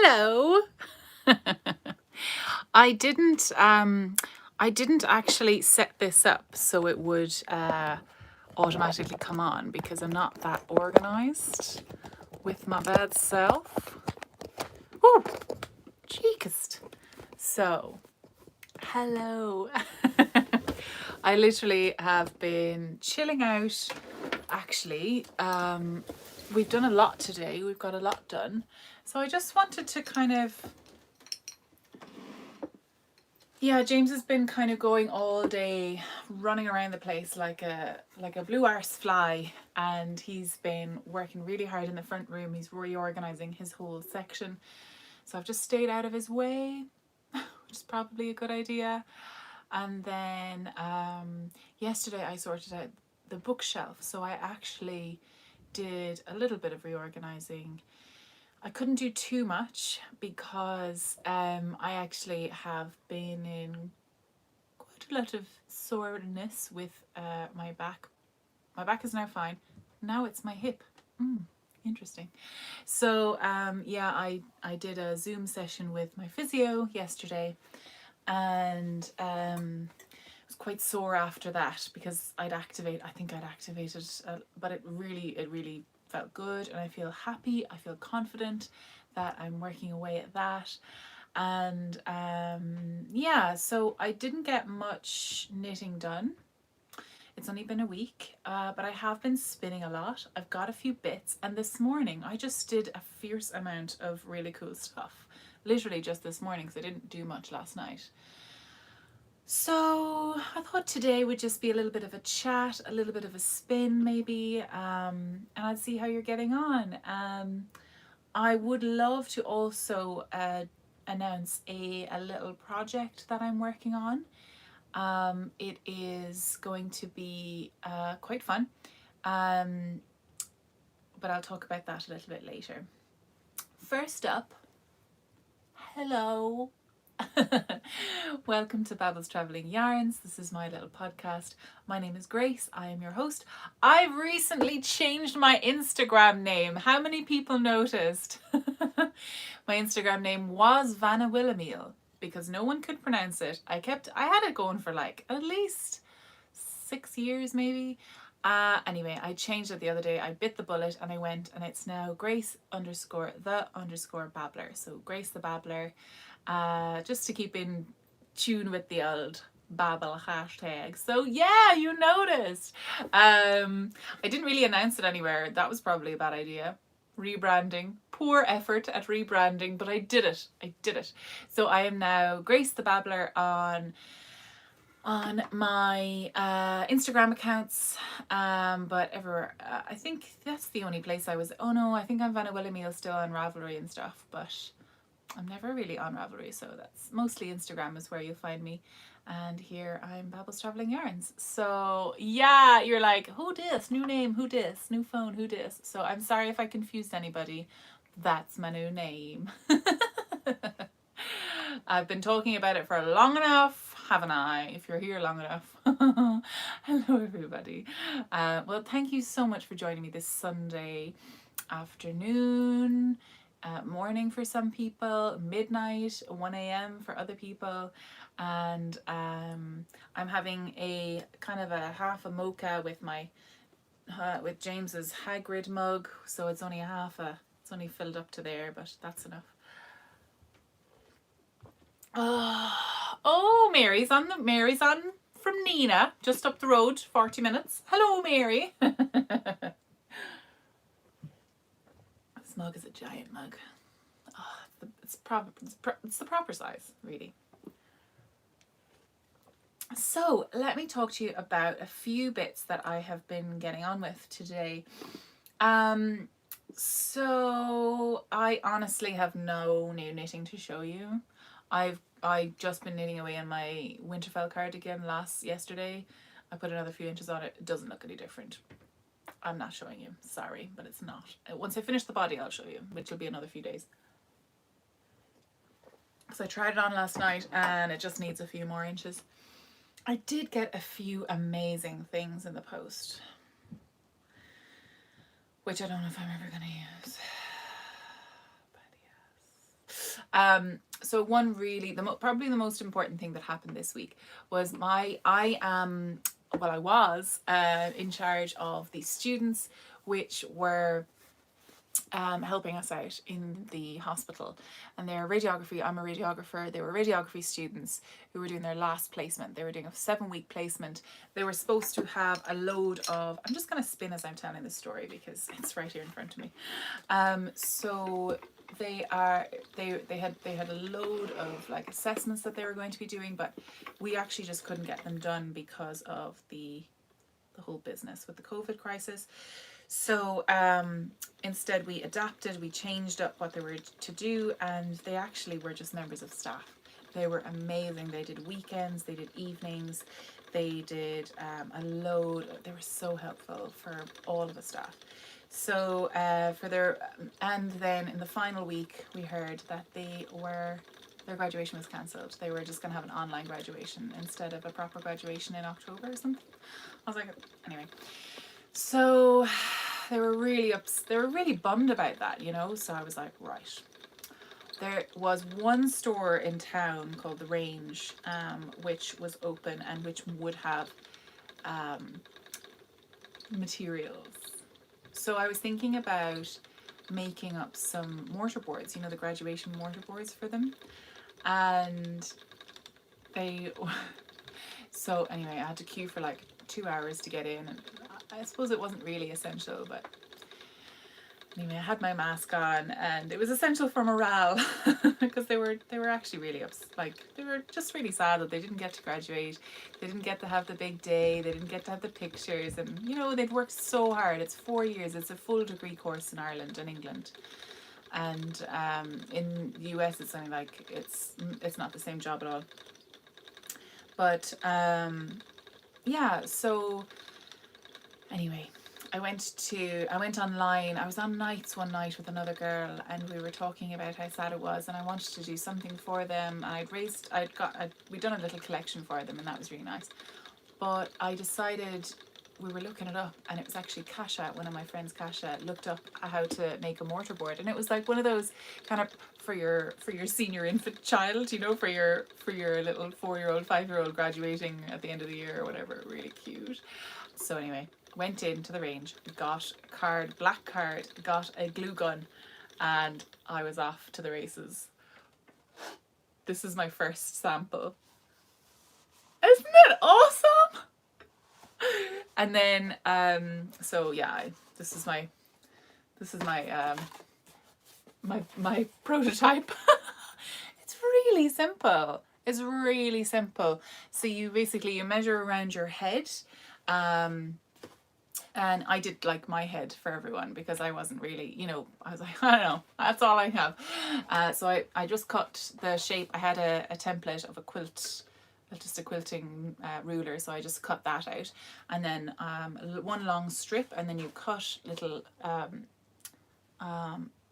Hello. I didn't actually set this up so it would automatically come on because I'm not that organized with my bad self. Oh, cheekest. So, hello. I literally have been chilling out. Actually, we've done a lot today. We've got a lot done. So I just wanted to kind of, yeah, James has been kind of going all day, running around the place like a blue arse fly, and he's been working really hard in the front room. He's reorganizing his whole section. So I've just stayed out of his way, which is probably a good idea. And then yesterday I sorted out the bookshelf. So I actually did a little bit of reorganizing. I couldn't do too much because I actually have been in quite a lot of soreness with my back. My back is now fine. Now it's my hip. Interesting. So yeah, I did a Zoom session with my physio yesterday, and I was quite sore after that because I think I'd activated, but it really felt good, and I feel happy. I feel confident that I'm working away at that. And yeah, so I didn't get much knitting done. It's only been a week, but I have been spinning a lot. I've got a few bits, and this morning I just did a fierce amount of really cool stuff. Literally just this morning, because I didn't do much last night. So I thought today would just be a little bit of a chat, a little bit of a spin maybe, and I'd see how you're getting on. I would love to also announce a little project that I'm working on. It is going to be quite fun, but I'll talk about that a little bit later. First up, hello. Welcome to Babbles Travelling Yarns. This is my little podcast. My name is Grace. I am your host. I've recently changed my Instagram name. How many people noticed? My Instagram name was Vanna Willemeel because no one could pronounce it. I had it going for like at least 6 years maybe. Anyway, I changed it the other day. I bit the bullet and I went, and it's now Grace_the_babbler. So Grace the Babbler. Just to keep in tune with the old Babble hashtag. So yeah, you noticed. I didn't really announce it anywhere. That was probably a bad idea. Rebranding. Poor effort at rebranding, but I did it. So I am now Grace the Babbler on my Instagram accounts, but everywhere. I think that's the only place I was. Oh no, I think I'm Vanna Willemeel still on Ravelry and stuff, but I'm never really on Ravelry, so that's mostly Instagram is where you'll find me. And here I'm Babbles Travelling Yarns. So yeah, you're like, who dis? New name, who dis? New phone, who dis? So I'm sorry if I confused anybody. That's my new name. I've been talking about it for long enough, haven't I? If you're here long enough. Hello everybody. Well, thank you so much for joining me this Sunday afternoon. Morning for some people, midnight, 1 a.m. for other people, and I'm having a kind of a half a mocha with my with James's Hagrid mug, so it's only it's only filled up to there, but that's enough. Oh, Mary's on from Nina, just up the road, 40 minutes. Hello, Mary. This mug is a giant mug. Oh, it's the proper size, really. So let me talk to you about a few bits that I have been getting on with today. So I honestly have no new knitting to show you. I've just been knitting away on my Winterfell cardigan yesterday. I put another few inches on it. It doesn't look any different. I'm not showing you, sorry, but it's not. Once I finish the body, I'll show you, which will be another few days. So I tried it on last night and it just needs a few more inches. I did get a few amazing things in the post, which I don't know if I'm ever going to use. But yes. So one really, probably the most important thing that happened this week was I was in charge of the students which were helping us out in the hospital, and they're radiography. I'm a radiographer. They were radiography students who were doing their last placement. They were doing a 7-week placement. They were supposed to have a load of, I'm just going to spin as I'm telling this story because it's right here in front of me. So they had a load of like assessments that they were going to be doing, but we actually just couldn't get them done because of the whole business with the COVID crisis. So instead we adapted, we changed up what they were to do, and they actually were just members of staff. They were amazing. They did weekends, they did evenings, they did a load. They were so helpful for all of the staff. So and then in the final week we heard that their graduation was cancelled. They were just going to have an online graduation instead of a proper graduation in October or something. I was like, anyway. So they were really bummed about that, you know. So I was like, right. There was one store in town called The Range, which was open and which would have materials. So I was thinking about making up some mortar boards, you know, the graduation mortar boards for them. And so anyway, I had to queue for like 2 hours to get in, and I suppose it wasn't really essential, but anyway, I had my mask on, and it was essential for morale because they were actually really they were just really sad that they didn't get to graduate. They didn't get to have the big day. They didn't get to have the pictures, and you know, they've worked so hard. It's 4 years. It's a full degree course in Ireland and England, and in the US it's only like it's not the same job at all. But yeah, so anyway, I went online. I was on nights one night with another girl, and we were talking about how sad it was, and I wanted to do something for them. We'd done a little collection for them, and that was really nice. But I decided, we were looking it up, and it was actually Kasha, one of my friends, Kasha, looked up how to make a mortar board, and it was like one of those kind of for your senior infant child, you know, for your little 4-year-old, 5-year-old graduating at the end of the year or whatever. Really cute. So anyway, went into the range, got black card, got a glue gun, and I was off to the races. This is my first sample. Isn't it awesome? And then so yeah, this is my my prototype. It's really simple. It's really simple. So you measure around your head. And I did like my head for everyone because I wasn't really, you know, I was like, I don't know, that's all I have. So I just cut the shape. I had a template of a quilt, just a quilting ruler, so I just cut that out, and then one long strip, and then you cut little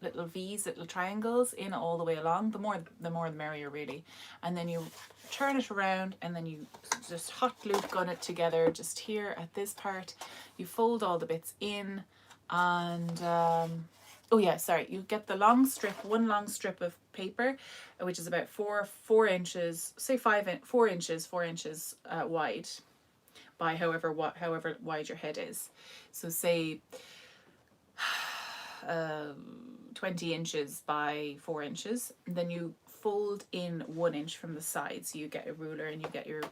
little V's, little triangles in all the way along. The more the merrier, really. And then you turn it around, and then you just hot glue gun it together just here at this part. You fold all the bits in, and oh yeah, sorry, you get the long strip, one long strip of paper, which is about 4 inches, say 4 inches wide, by however wide your head is. So say 20 inches by 4 inches. And then you fold in 1 inch from the side. So you get a ruler and you get your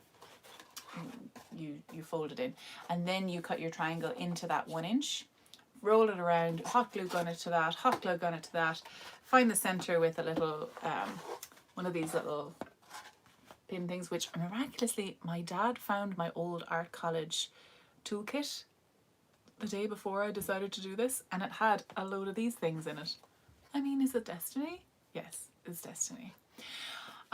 you fold it in, and then you cut your triangle into that 1 inch, roll it around, hot glue gun it to that, find the center with a little one of these little pin things, which miraculously my dad found my old art college toolkit the day before I decided to do this, and it had a load of these things in it. I mean, is it destiny? Yes, it's destiny.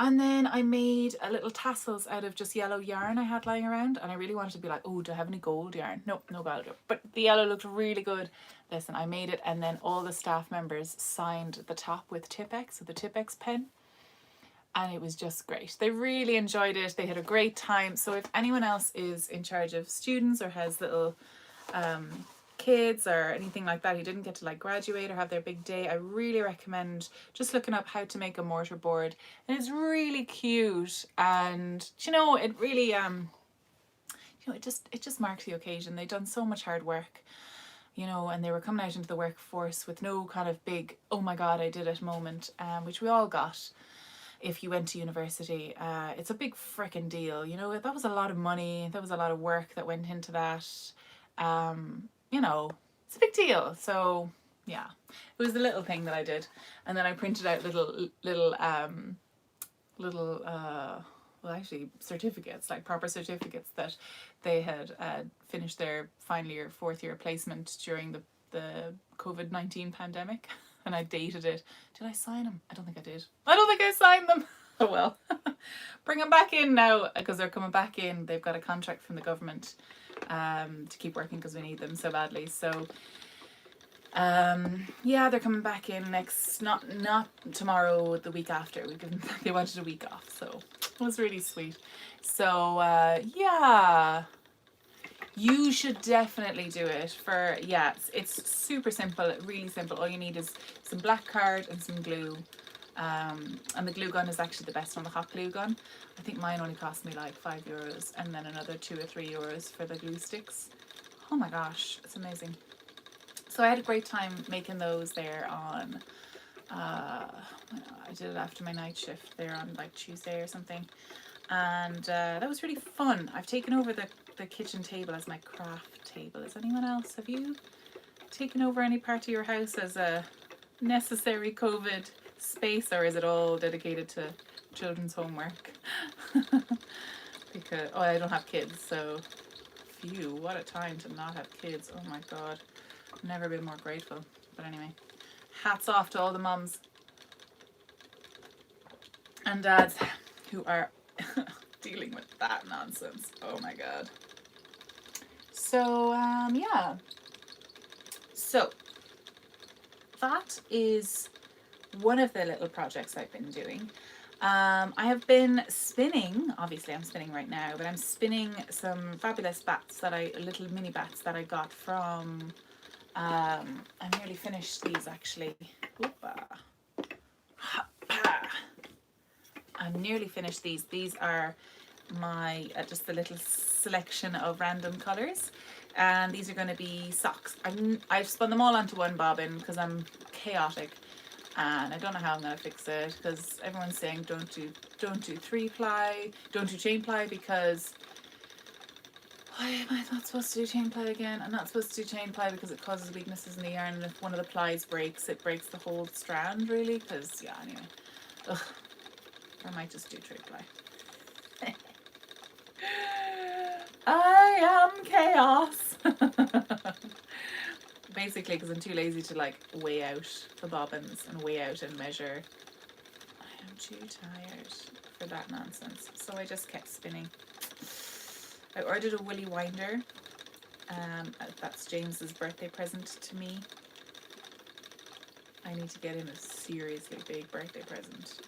And then I made a little tassels out of just yellow yarn I had lying around, and I really wanted to be like, oh, do I have any gold yarn? Nope, no gold. But the yellow looked really good. Listen, I made it, and then all the staff members signed the top with Tipp-Ex, with the Tipp-Ex pen. And it was just great. They really enjoyed it. They had a great time. So if anyone else is in charge of students or has little kids or anything like that, who didn't get to like graduate or have their big day, I really recommend just looking up how to make a mortar board. And it's really cute, and you know, it really you know, it just marks the occasion. They've done so much hard work, you know, and they were coming out into the workforce with no kind of big, oh my god, I did it moment, which we all got if you went to university. It's a big freaking deal, you know. That was a lot of money, that was a lot of work that went into that. You know, it's a big deal. So yeah, it was the little thing that I did, and then I printed out little well, actually certificates, like proper certificates that they had finished their final year, fourth year placement during the COVID-19 pandemic. And I dated it. Did I sign them? I don't think I did. I don't think I signed them. Oh well. Bring them back in now, because they're coming back in. They've got a contract from the government to keep working because we need them so badly. So yeah, they're coming back in next, not tomorrow, the week after. We given they wanted a week off, so it was really sweet. So yeah, you should definitely do it. For yeah, it's super simple, really simple. All you need is some black card and some glue. And the glue gun is actually the best one, the hot glue gun. I think mine only cost me like €5, and then another €2 or €3 for the glue sticks. Oh my gosh, it's amazing. So I had a great time making those there on, I did it after my night shift there on like Tuesday or something. And that was really fun. I've taken over the kitchen table as my craft table. Is anyone else? Have you taken over any part of your house as a necessary COVID space, or is it all dedicated to children's homework? Because, oh, I don't have kids, so phew, what a time to not have kids. Oh my god. Never been more grateful. But anyway, hats off to all the mums and dads who are dealing with that nonsense. Oh my god. So yeah, so that is one of the little projects I've been doing. I have been spinning, obviously I'm spinning right now, but I'm spinning some fabulous bats little mini bats that I got from I nearly finished these actually. I'm nearly finished these. These are my just a little selection of random colours, and these are going to be socks. I've spun them all onto one bobbin because I'm chaotic, and I don't know how I'm going to fix it, because everyone's saying don't do 3-ply, don't do chain ply, because why am I not supposed to do chain ply again? I'm not supposed to do chain ply because it causes weaknesses in the yarn, and if one of the plies breaks, it breaks the whole strand really, because yeah, anyway. Ugh. I might just do 3-ply. I am chaos. Basically, because I'm too lazy to like weigh out the bobbins and weigh out and measure. I am too tired for that nonsense. So I just kept spinning. I ordered a woolly winder. That's James's birthday present to me. I need to get him a seriously big birthday present.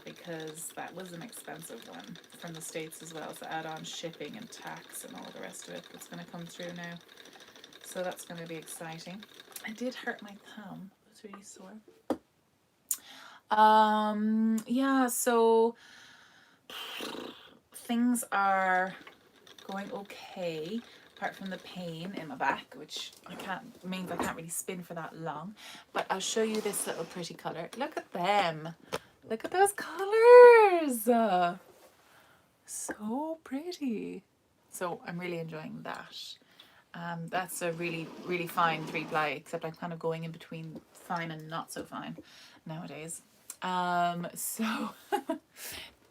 Because that was an expensive one from the States as well, so add on shipping and tax and all the rest of it that's going to come through now. So that's going to be exciting. I did hurt my thumb. It was really sore. Yeah, so things are going okay, apart from the pain in my back, which means I can't really spin for that long. But I'll show you this little pretty colour. Look at them. Look at those colours. So pretty. So I'm really enjoying that. That's a really, really fine 3-ply, except I'm kind of going in between fine and not so fine nowadays. So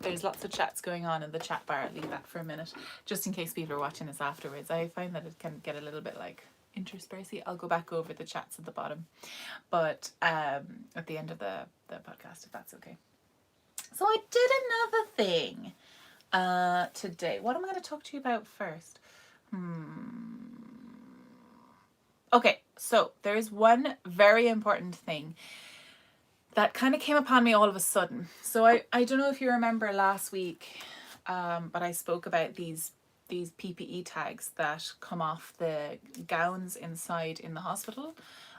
there's lots of chats going on in the chat bar. I'll leave that for a minute, just in case people are watching this afterwards. I find that it can get a little bit like interspersey. I'll go back over the chats at the bottom, but at the end of the podcast, if that's okay. So I did another thing today. What am I going to talk to you about first? Okay, so there's one very important thing that kind of came upon me all of a sudden. So I don't know if you remember last week, but I spoke about these these PPE tags that come off the gowns inside in the hospital,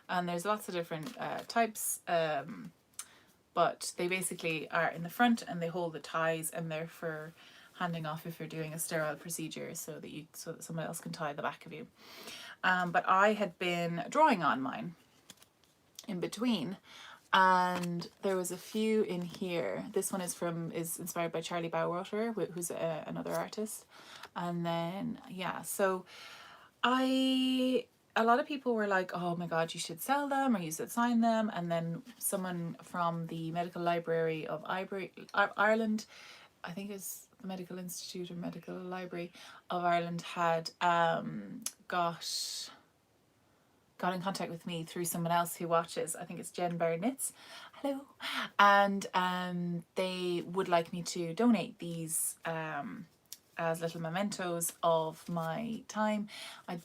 and there's lots of different types, but they basically are in the front and they hold the ties, and they're for handing off if you're doing a sterile procedure, so that someone else can tie the back of you. But I had been drawing on mine in between, and there was a few in here. This one is inspired by Charlie Bowater, who's another artist. And then so a lot of people were like, oh my god, you should sell them or you should sign them. And then someone from the Medical Library of Ireland, I think it's the Medical Institute or Medical Library of Ireland, had got in contact with me through someone else who watches. I think it's Jen Bernitz. Hello. And they would like me to donate these as little mementos of my time. I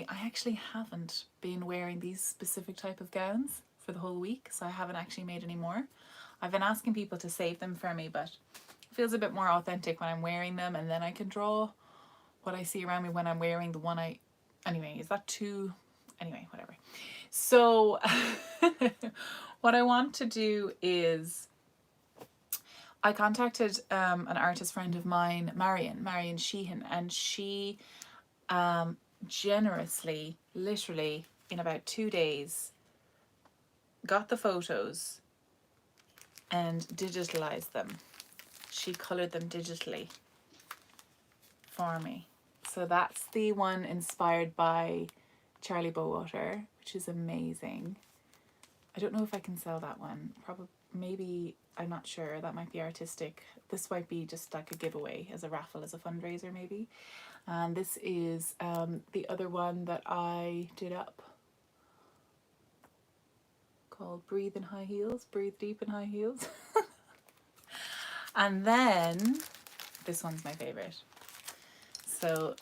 actually haven't been wearing these specific type of gowns for the whole week, so I haven't actually made any more. I've been asking people to save them for me, but it feels a bit more authentic when I'm wearing them, and then I can draw what I see around me when I'm wearing the one anyway, is that too... Anyway, whatever. So what I want to do is, I contacted an artist friend of mine, Marion Sheehan, and she generously, literally in about 2 days, got the photos and digitalized them. She colored them digitally for me. So that's the one inspired by Charlie Bowater, which is amazing. I don't know if I can sell that one. Probably, maybe, I'm not sure. That might be artistic. This might be just like a giveaway as a raffle, as a fundraiser maybe. And this is the other one that I did up, called Breathe in High Heels, Breathe Deep in High Heels. And then this one's my favorite. So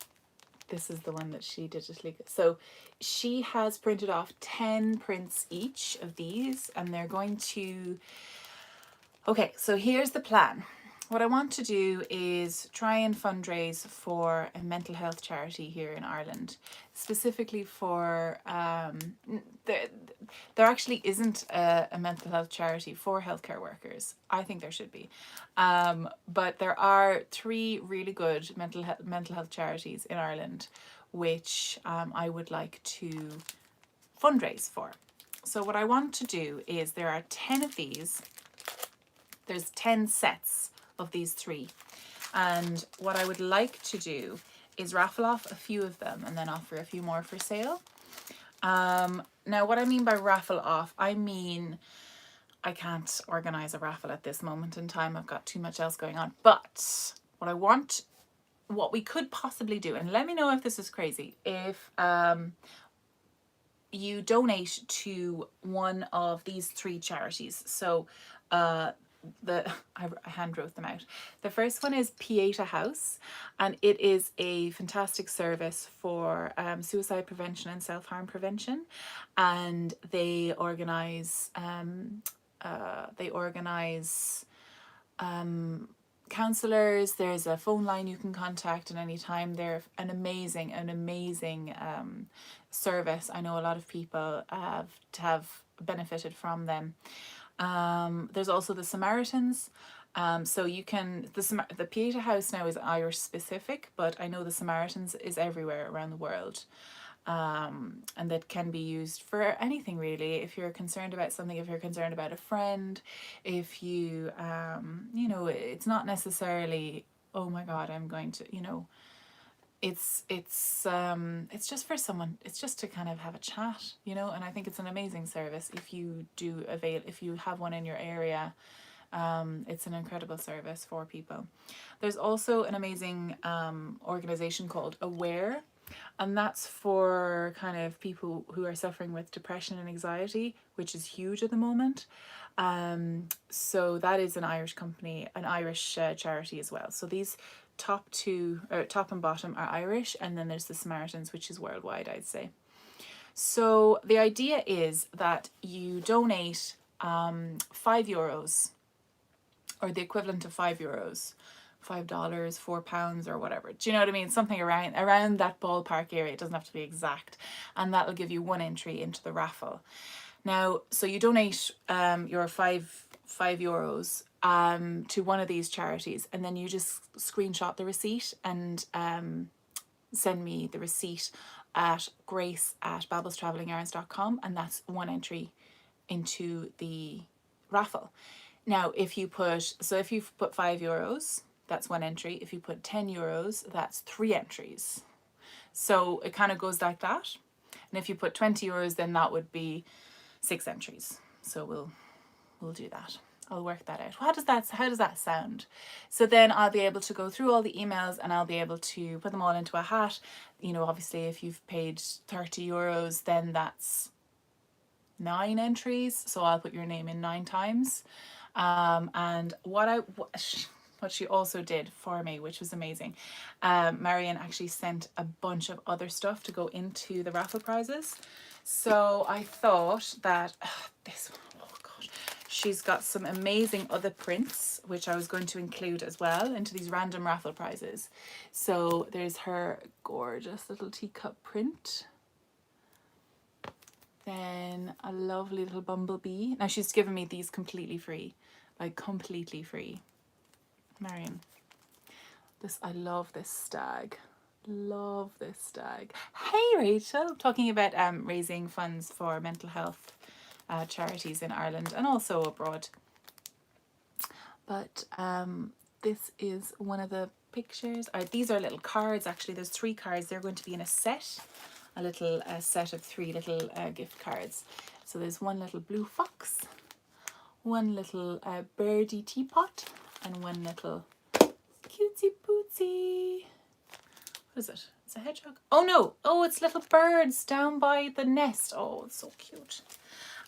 this is the one that she digitally... So she has printed off 10 prints each of these, and they're going to... Okay, so here's the plan. What I want to do is try and fundraise for a mental health charity here in Ireland, specifically for... There actually isn't a mental health charity for healthcare workers. I think there should be. But there are 3 really good mental health charities in Ireland, which I would like to fundraise for. So what I want to do is, there are 10 of these. There's 10 sets of these 3. And what I would like to do is raffle off a few of them and then offer a few more for sale. Now, what I mean by raffle off, I mean, I can't organize a raffle at this moment in time. I've got too much else going on. But what we could possibly do, and let me know if this is crazy, if you donate to one of these 3 charities. So I hand wrote them out. The first one is Pieta House, and it is a fantastic service for suicide prevention and self-harm prevention, and they organize counselors. There's a phone line you can contact at any time. They're an amazing service. I know a lot of people have benefited from them. There's also the Samaritans. So you can, the Pieta House now is Irish specific, but I know the Samaritans is everywhere around the world. And that can be used for anything really. If you're concerned about something, if you're concerned about a friend, if you, you know, it's not necessarily, oh my God, I'm going to, you know, it's just for someone, it's just to kind of have a chat, you know, and I think it's an amazing service if you if you have one in your area. It's an incredible service for people. There's also an amazing organization called Aware, and that's for kind of people who are suffering with depression and anxiety, which is huge at the moment. So that is an Irish company, an Irish charity as well. So these top and bottom are Irish, and then there's the Samaritans, which is worldwide, I'd say. So the idea is that you donate €5, or the equivalent of €5, $5, £4 or whatever. Do you know what I mean? Something around that ballpark area. It doesn't have to be exact. And that'll give you 1 entry into the raffle. Now, so you donate your €5 to one of these charities, and then you just screenshot the receipt and send me the receipt at grace@babblestravelingyarns.com, and that's 1 entry into the raffle. Now, if you put €5, that's 1 entry. If you put €10, that's 3 entries. So it kind of goes like that. And if you put €20, then that would be 6 entries. So we'll do that. I'll work that out. How does that sound? So then I'll be able to go through all the emails and I'll be able to put them all into a hat. You know, obviously if you've paid €30, then that's 9 entries. So I'll put your name in 9 times. And what she also did for me, which was amazing, Marion actually sent a bunch of other stuff to go into the raffle prizes. So I thought that she's got some amazing other prints, which I was going to include as well into these random raffle prizes. So there's her gorgeous little teacup print. Then a lovely little bumblebee. Now she's given me these completely free, like completely free. Marion, I love this stag. Love this stag. Hey Rachel, talking about raising funds for mental health charities in Ireland and also abroad. But this is one of the pictures. These are little cards actually. There's 3 cards. They're going to be in a set. A little set of 3 little gift cards. So there's one little blue fox, one little birdie teapot, and one little cutesy pootsy. What is it? It's a hedgehog. Oh no! Oh, it's little birds down by the nest. Oh, it's so cute.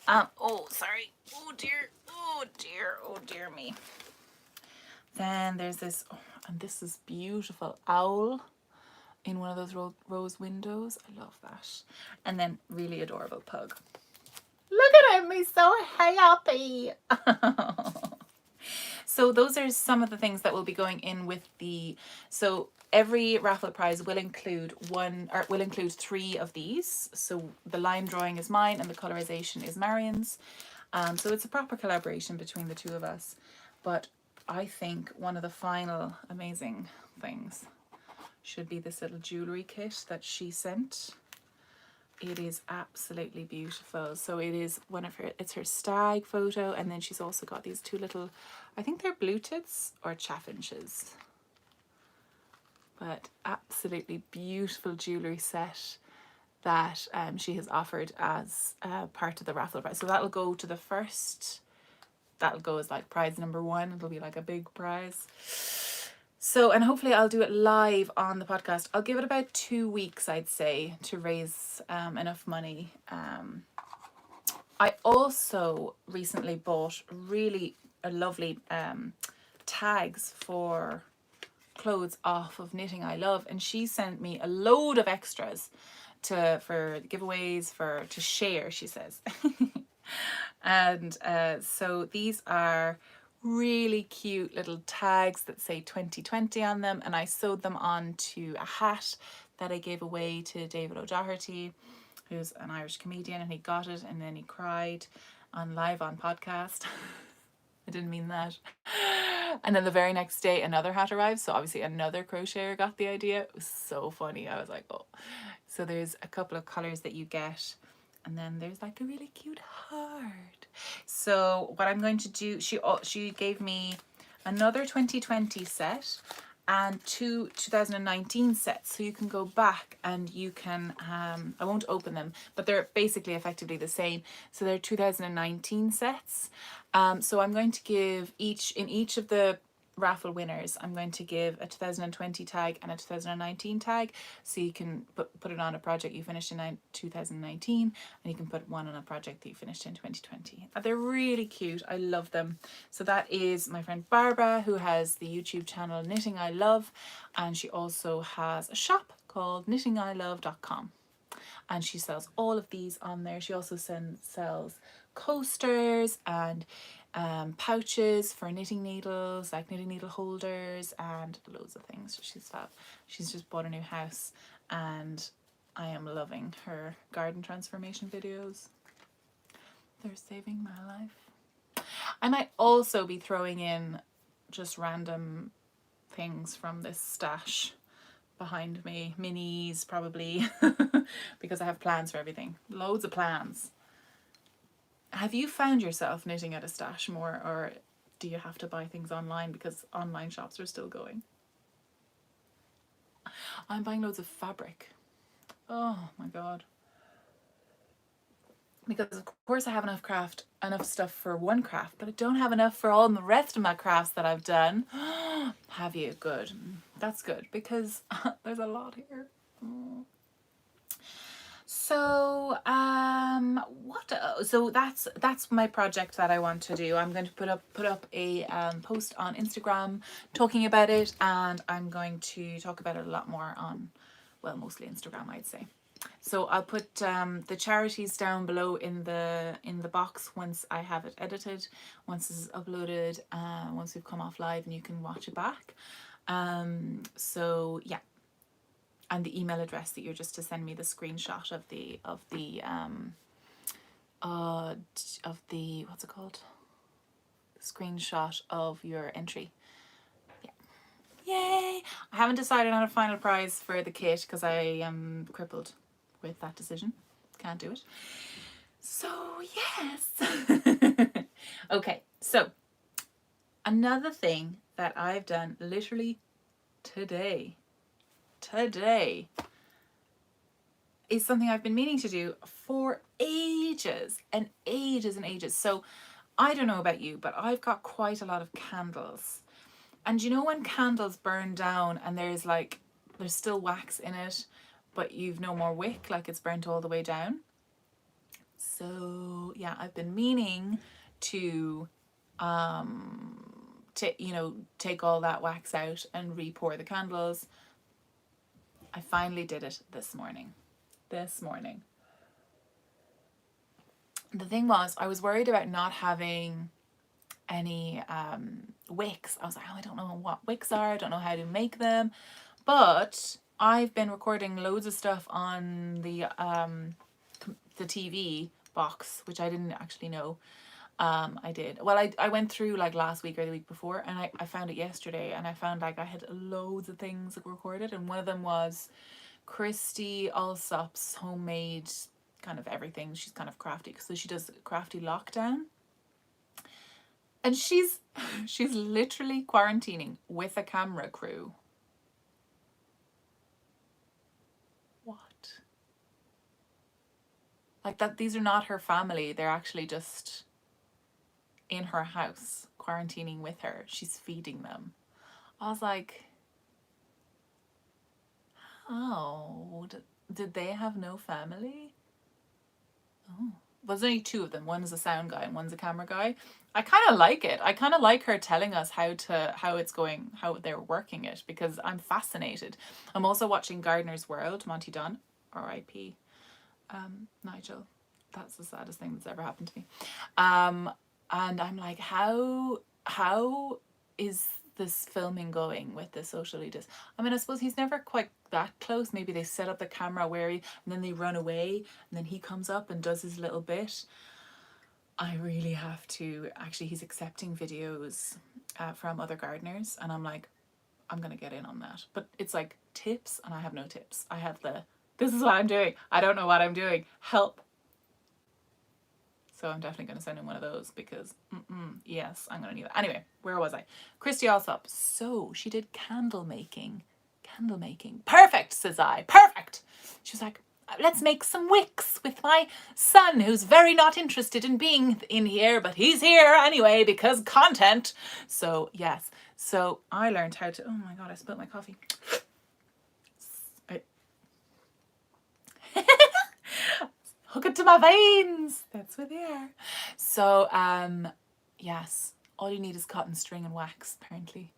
Oh, sorry. Oh dear. Oh dear. Oh dear me. Then there's this, and this is beautiful owl in one of those rose windows. I love that. And then really adorable pug. Look at him, he's so happy. So those are some of the things that will be going in with so every raffle prize will include 3 of these. So the line drawing is mine and the colorization is Marion's. So it's a proper collaboration between the 2 of us. But I think one of the final amazing things should be this little jewelry kit that she sent. It is absolutely beautiful. So it is it's her stag photo, and then she's also got these 2 little, I think they're blue tits or chaffinches. But absolutely beautiful jewelry set that she has offered as part of the raffle prize. So that'll go to the first, that'll go as like prize number 1. It'll be like a big prize. So, and hopefully I'll do it live on the podcast. I'll give it about 2 weeks, I'd say, to raise enough money. I also recently bought really lovely tags for clothes off of Knitting I Love, and she sent me a load of extras for giveaways, to share, she says. And so these are really cute little tags that say 2020 on them, and I sewed them onto a hat that I gave away to David O'Doherty, who's an Irish comedian, and he got it and then he cried live on podcast. I didn't mean that. And then the very next day another hat arrived, so obviously another crocheter got the idea. It was so funny. I was like, oh. So there's a couple of colors that you get, and then there's like a really cute heart. So what I'm going to do, she gave me another 2020 set and 2 2019 sets, so you can go back and you can I won't open them, but they're basically effectively the same. So they're 2019 sets. So I'm going to give in each of the raffle winners, I'm going to give a 2020 tag and a 2019 tag, so you can put it on a project you finished in 2019, and you can put one on a project that you finished in 2020. They're really cute. I love them. So that is my friend Barbara, who has the YouTube channel Knitting I Love, and she also has a shop called knittingilove.com. and she sells all of these on there. She also sells coasters and pouches for knitting needles, like knitting needle holders and loads of things. She's fab. She's just bought a new house and I am loving her garden transformation videos. They're saving my life. I might also be throwing in just random things from this stash behind me, minis probably, because I have plans for everything. Loads of plans. Have you found yourself knitting at a stash more, or do you have to buy things online because online shops are still going? I'm buying loads of fabric. Oh my god. Because of course I have enough stuff for one craft, but I don't have enough for all the rest of my crafts that I've done. Have you? Good. That's good, because there's a lot here. So so that's my project that I want to do. I'm going to put up a post on Instagram talking about it, and I'm going to talk about it a lot more on, well, mostly Instagram, I'd say. So I'll put the charities down below in the box once I have it edited, once it's uploaded, once we've come off live and you can watch it back. So yeah, and the email address that you're just to send me the screenshot of the what's it called? Screenshot of your entry. Yeah. Yay! I haven't decided on a final prize for the kit because I am crippled with that decision. Can't do it. So yes. Okay, so another thing that I've done literally today is something I've been meaning to do for ages and ages and ages. So I don't know about you, but I've got quite a lot of candles. And you know when candles burn down and there's still wax in it, but you've no more wick, like it's burnt all the way down? So yeah, I've been meaning to take all that wax out and re-pour the candles. I finally did it this morning. The thing was, I was worried about not having any wicks. I was like, oh, I don't know what wicks are, I don't know how to make them. But I've been recording loads of stuff on the TV box, which I didn't actually know. I did. Well, I went through like last week or the week before, and I found it yesterday, and I found like I had loads of things recorded, and one of them was Christy Allsop's homemade kind of everything. She's kind of crafty, so she does crafty lockdown, and she's literally quarantining with a camera crew. What? Like that? These are not her family. They're actually just in her house quarantining with her. She's feeding them. I was like, oh, did they have no family? Oh, there's only two of them. One is a sound guy and one's a camera guy. I kind of like it. I kind of like her telling us how it's going, how they're working it, because I'm fascinated. I'm also watching Gardener's World, Monty Dunn, R.I.P. Nigel. That's the saddest thing that's ever happened to me. And I'm like, how is this filming going with the social leaders? I mean, I suppose he's never quite that close. Maybe they set up the camera where and then they run away, and then he comes up and does his little bit. I really have to, actually, he's accepting videos from other gardeners, and I'm like, I'm gonna get in on that. But it's like tips, and I have no tips. I have this is what I'm doing, I don't know what I'm doing, help. So I'm definitely going to send him one of those, because yes, I'm going to need that. Anyway, where was I? Christy Allsop. So she did candle making. Perfect, says I. Perfect. She was like, let's make some wicks with my son, who's very not interested in being in here, but he's here anyway because content. So yes. So I learned how to, oh my God, I spilled my coffee. Hook it to my veins. That's where they are. So, yes, all you need is cotton string and wax, apparently.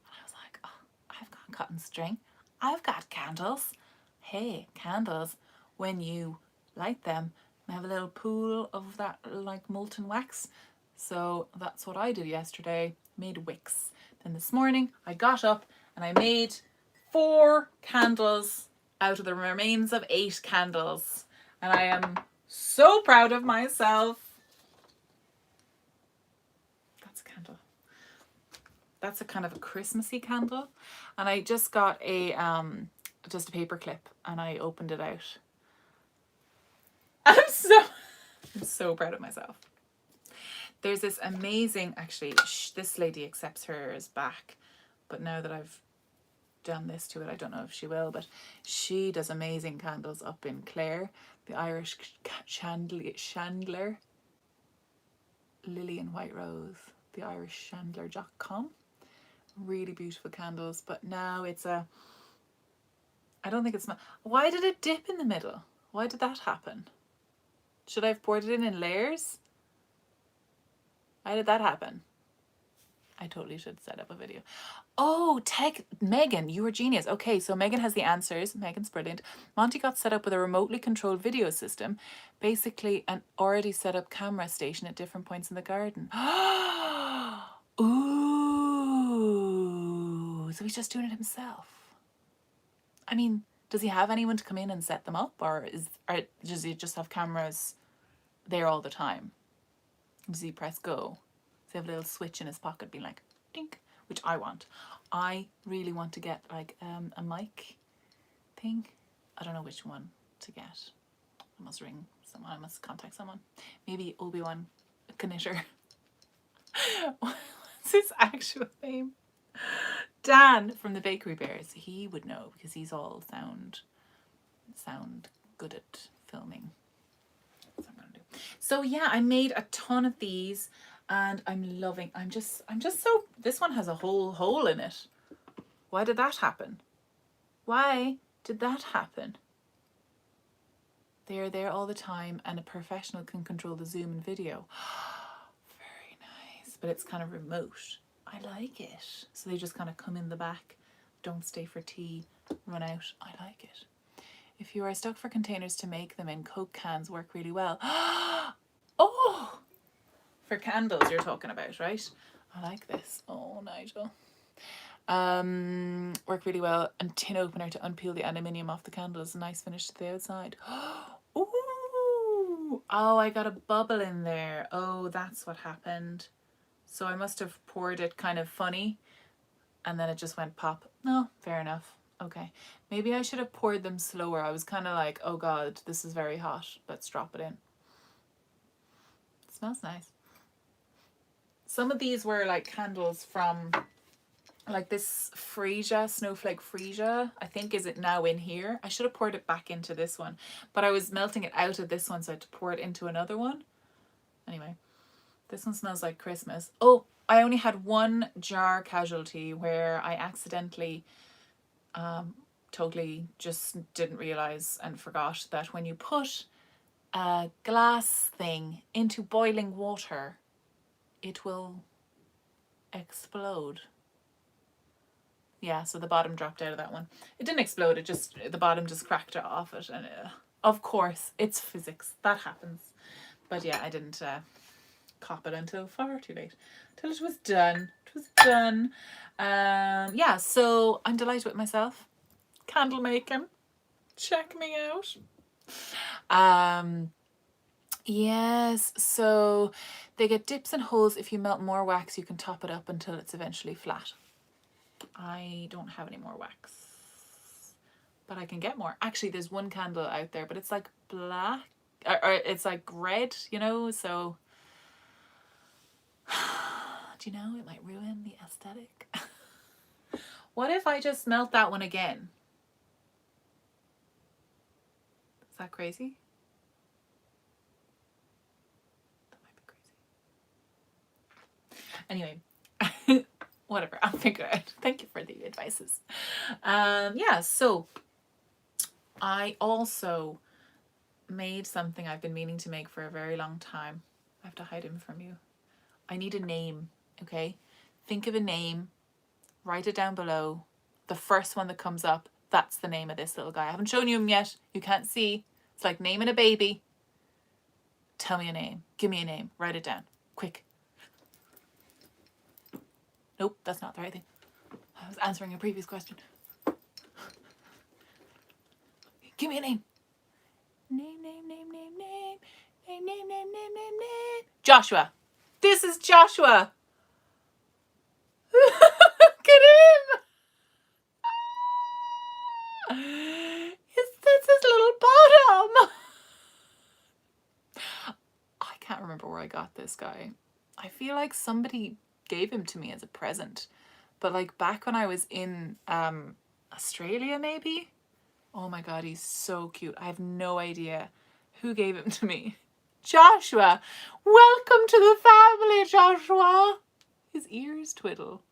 And I was like, oh, I've got cotton string. I've got candles. Hey, candles. when you light them, they have a little pool of that like molten wax. So that's what I did yesterday, made wicks. Then this morning I got up and I made 4 candles out of the remains of 8 candles. And I am so proud of myself. That's a candle. That's a kind of a Christmassy candle. And I just got a just a paper clip and I opened it out. I'm so proud of myself. There's this amazing, actually, this lady accepts hers back, but now that I've done this to it, I don't know if she will, but she does amazing candles up in Clare, the Irish chandler, Lily and White Rose, the Irish chandler.com. Really beautiful candles, but now it's I don't think it's, why did it dip in the middle? Why did that happen? Should I have poured it in layers? Why did that happen? I totally should set up a video. Oh, Megan, you were genius. Okay, so Megan has the answers. Megan's brilliant. Monty got set up with a remotely controlled video system, basically an already set up camera station at different points in the garden. Ooh, so he's just doing it himself. I mean, does he have anyone to come in and set them up, or does he just have cameras there all the time? Does he press go? Does he have a little switch in his pocket being like, dink, which I want. I really want to get like a mic thing. I don't know which one to get. I must ring someone. I must contact someone. Maybe Obi-Wan Knitter. What's his actual name? Dan from the Bakery Bears. He would know because he's all sound good at filming. That's what I'm gonna do. So yeah, I made a ton of these and I'm loving. I'm just so, this one has a whole hole in it. Why did that happen? Why did that happen? They're there all the time and a professional can control the zoom and video. Very nice, but it's kind of remote. I like it. So they just kind of come in the back, don't stay for tea, run out. I like it. If you are stuck for containers to make them in, Coke cans work really well. Oh, for candles you're talking about, right? I like this. Oh, Nigel. Work really well. And tin opener to unpeel the aluminium off the candles. A nice finish to the outside. Ooh. Oh, I got a bubble in there. Oh, that's what happened. So I must have poured it kind of funny and then it just went pop. No, fair enough. Okay. Maybe I should have poured them slower. I was kind of like, oh God, this is very hot. Let's drop it in. It smells nice. Some of these were like candles from like this freesia, snowflake freesia, I think, is it now in here? I should have poured it back into this one, but I was melting it out of this one, so I had to pour it into another one. Anyway, this one smells like Christmas. Oh, I only had one jar casualty where I accidentally totally just didn't realize and forgot that when you put a glass thing into boiling water, it will explode. Yeah, so the bottom dropped out of that one. It didn't explode, it just, the bottom just cracked off it. And of course, it's physics. That happens. But yeah, I didn't cop it until far too late. Till it was done. It was done. Yeah, so I'm delighted with myself. Candle making. Check me out. Yes, so they get dips and holes. If you melt more wax, you can top it up until it's eventually flat. I don't have any more wax, but I can get more. Actually, there's one candle out there, but it's like black, or it's like red, you know, so do you know, it might ruin the aesthetic. What if I just melt that one again? Is that crazy? That might be crazy. Anyway, whatever, I'll figure it out. Thank you for the advices. Yeah, so I also made something I've been meaning to make for a very long time. I have to hide him from you. I need a name, okay? Think of a name, write it down below. The first one that comes up, that's the name of this little guy. I haven't shown you him yet. You can't see. It's like naming a baby. Tell me a name. Give me a name. Write it down. Quick. Nope, that's not the right thing. I was answering a previous question. Give me a name. Name, name, name, name, name. Name, name, name, name, name, name. Joshua. This is Joshua. Look at him. That's his little bottom. I can't remember where I got this guy. I feel like somebody gave him to me as a present. But like back when I was in Australia maybe. Oh my God, he's so cute. I have no idea who gave him to me. Joshua. Welcome to the family, Joshua. His ears twiddle.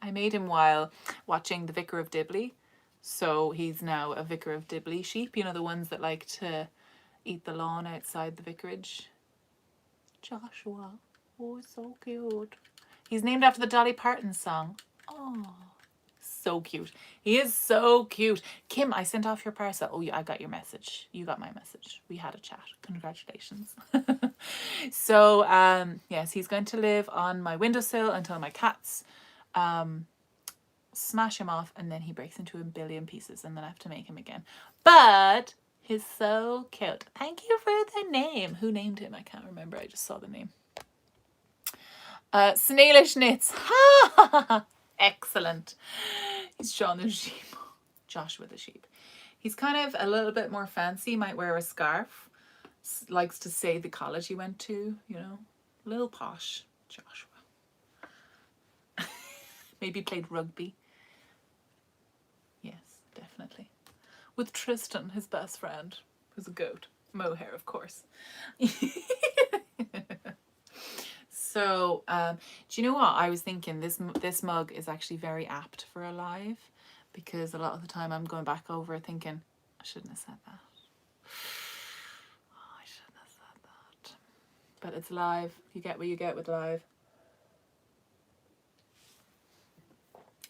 I made him while watching The Vicar of Dibley. So he's now a Vicar of Dibley sheep. You know, the ones that like to eat the lawn outside the vicarage. Joshua. Oh, it's so cute. He's named after the Dolly Parton song. Oh, so cute. He is so cute. Kim, I sent off your parcel. Oh, yeah, I got your message. You got my message. We had a chat. Congratulations. So, yes, he's going to live on my windowsill until my cats smash him off, and then he breaks into a billion pieces, and then I have to make him again. But he's so cute. Thank you for the name. Who named him? I can't remember. I just saw the name. Snailish Knits. Excellent. He's Sean the sheep. Joshua the sheep. He's kind of a little bit more fancy. Might wear a scarf. Likes to say the college he went to, you know. A little posh. Joshua. Maybe played rugby. Yes, definitely. With Tristan, his best friend, who's a goat. Mohair, of course. So, do you know what? I was thinking this mug is actually very apt for a live, because a lot of the time I'm going back over thinking, I shouldn't have said that. Oh, I shouldn't have said that. But it's live. You get what you get with live.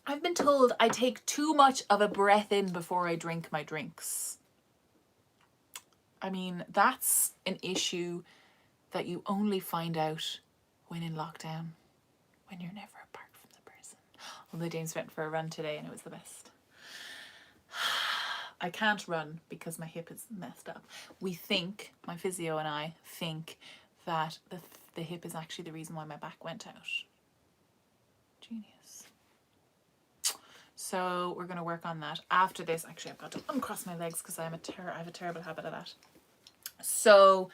I've been told I take too much of a breath in before I drink my drinks. I mean, that's an issue that you only find out when in lockdown, when you're never apart from the person. Although James went for a run today and it was the best. I can't run because my hip is messed up. We think, my physio and I think, that the hip is actually the reason why my back went out. Genius. So we're going to work on that. After this, actually I've got to uncross my legs because I have a terrible habit of that. So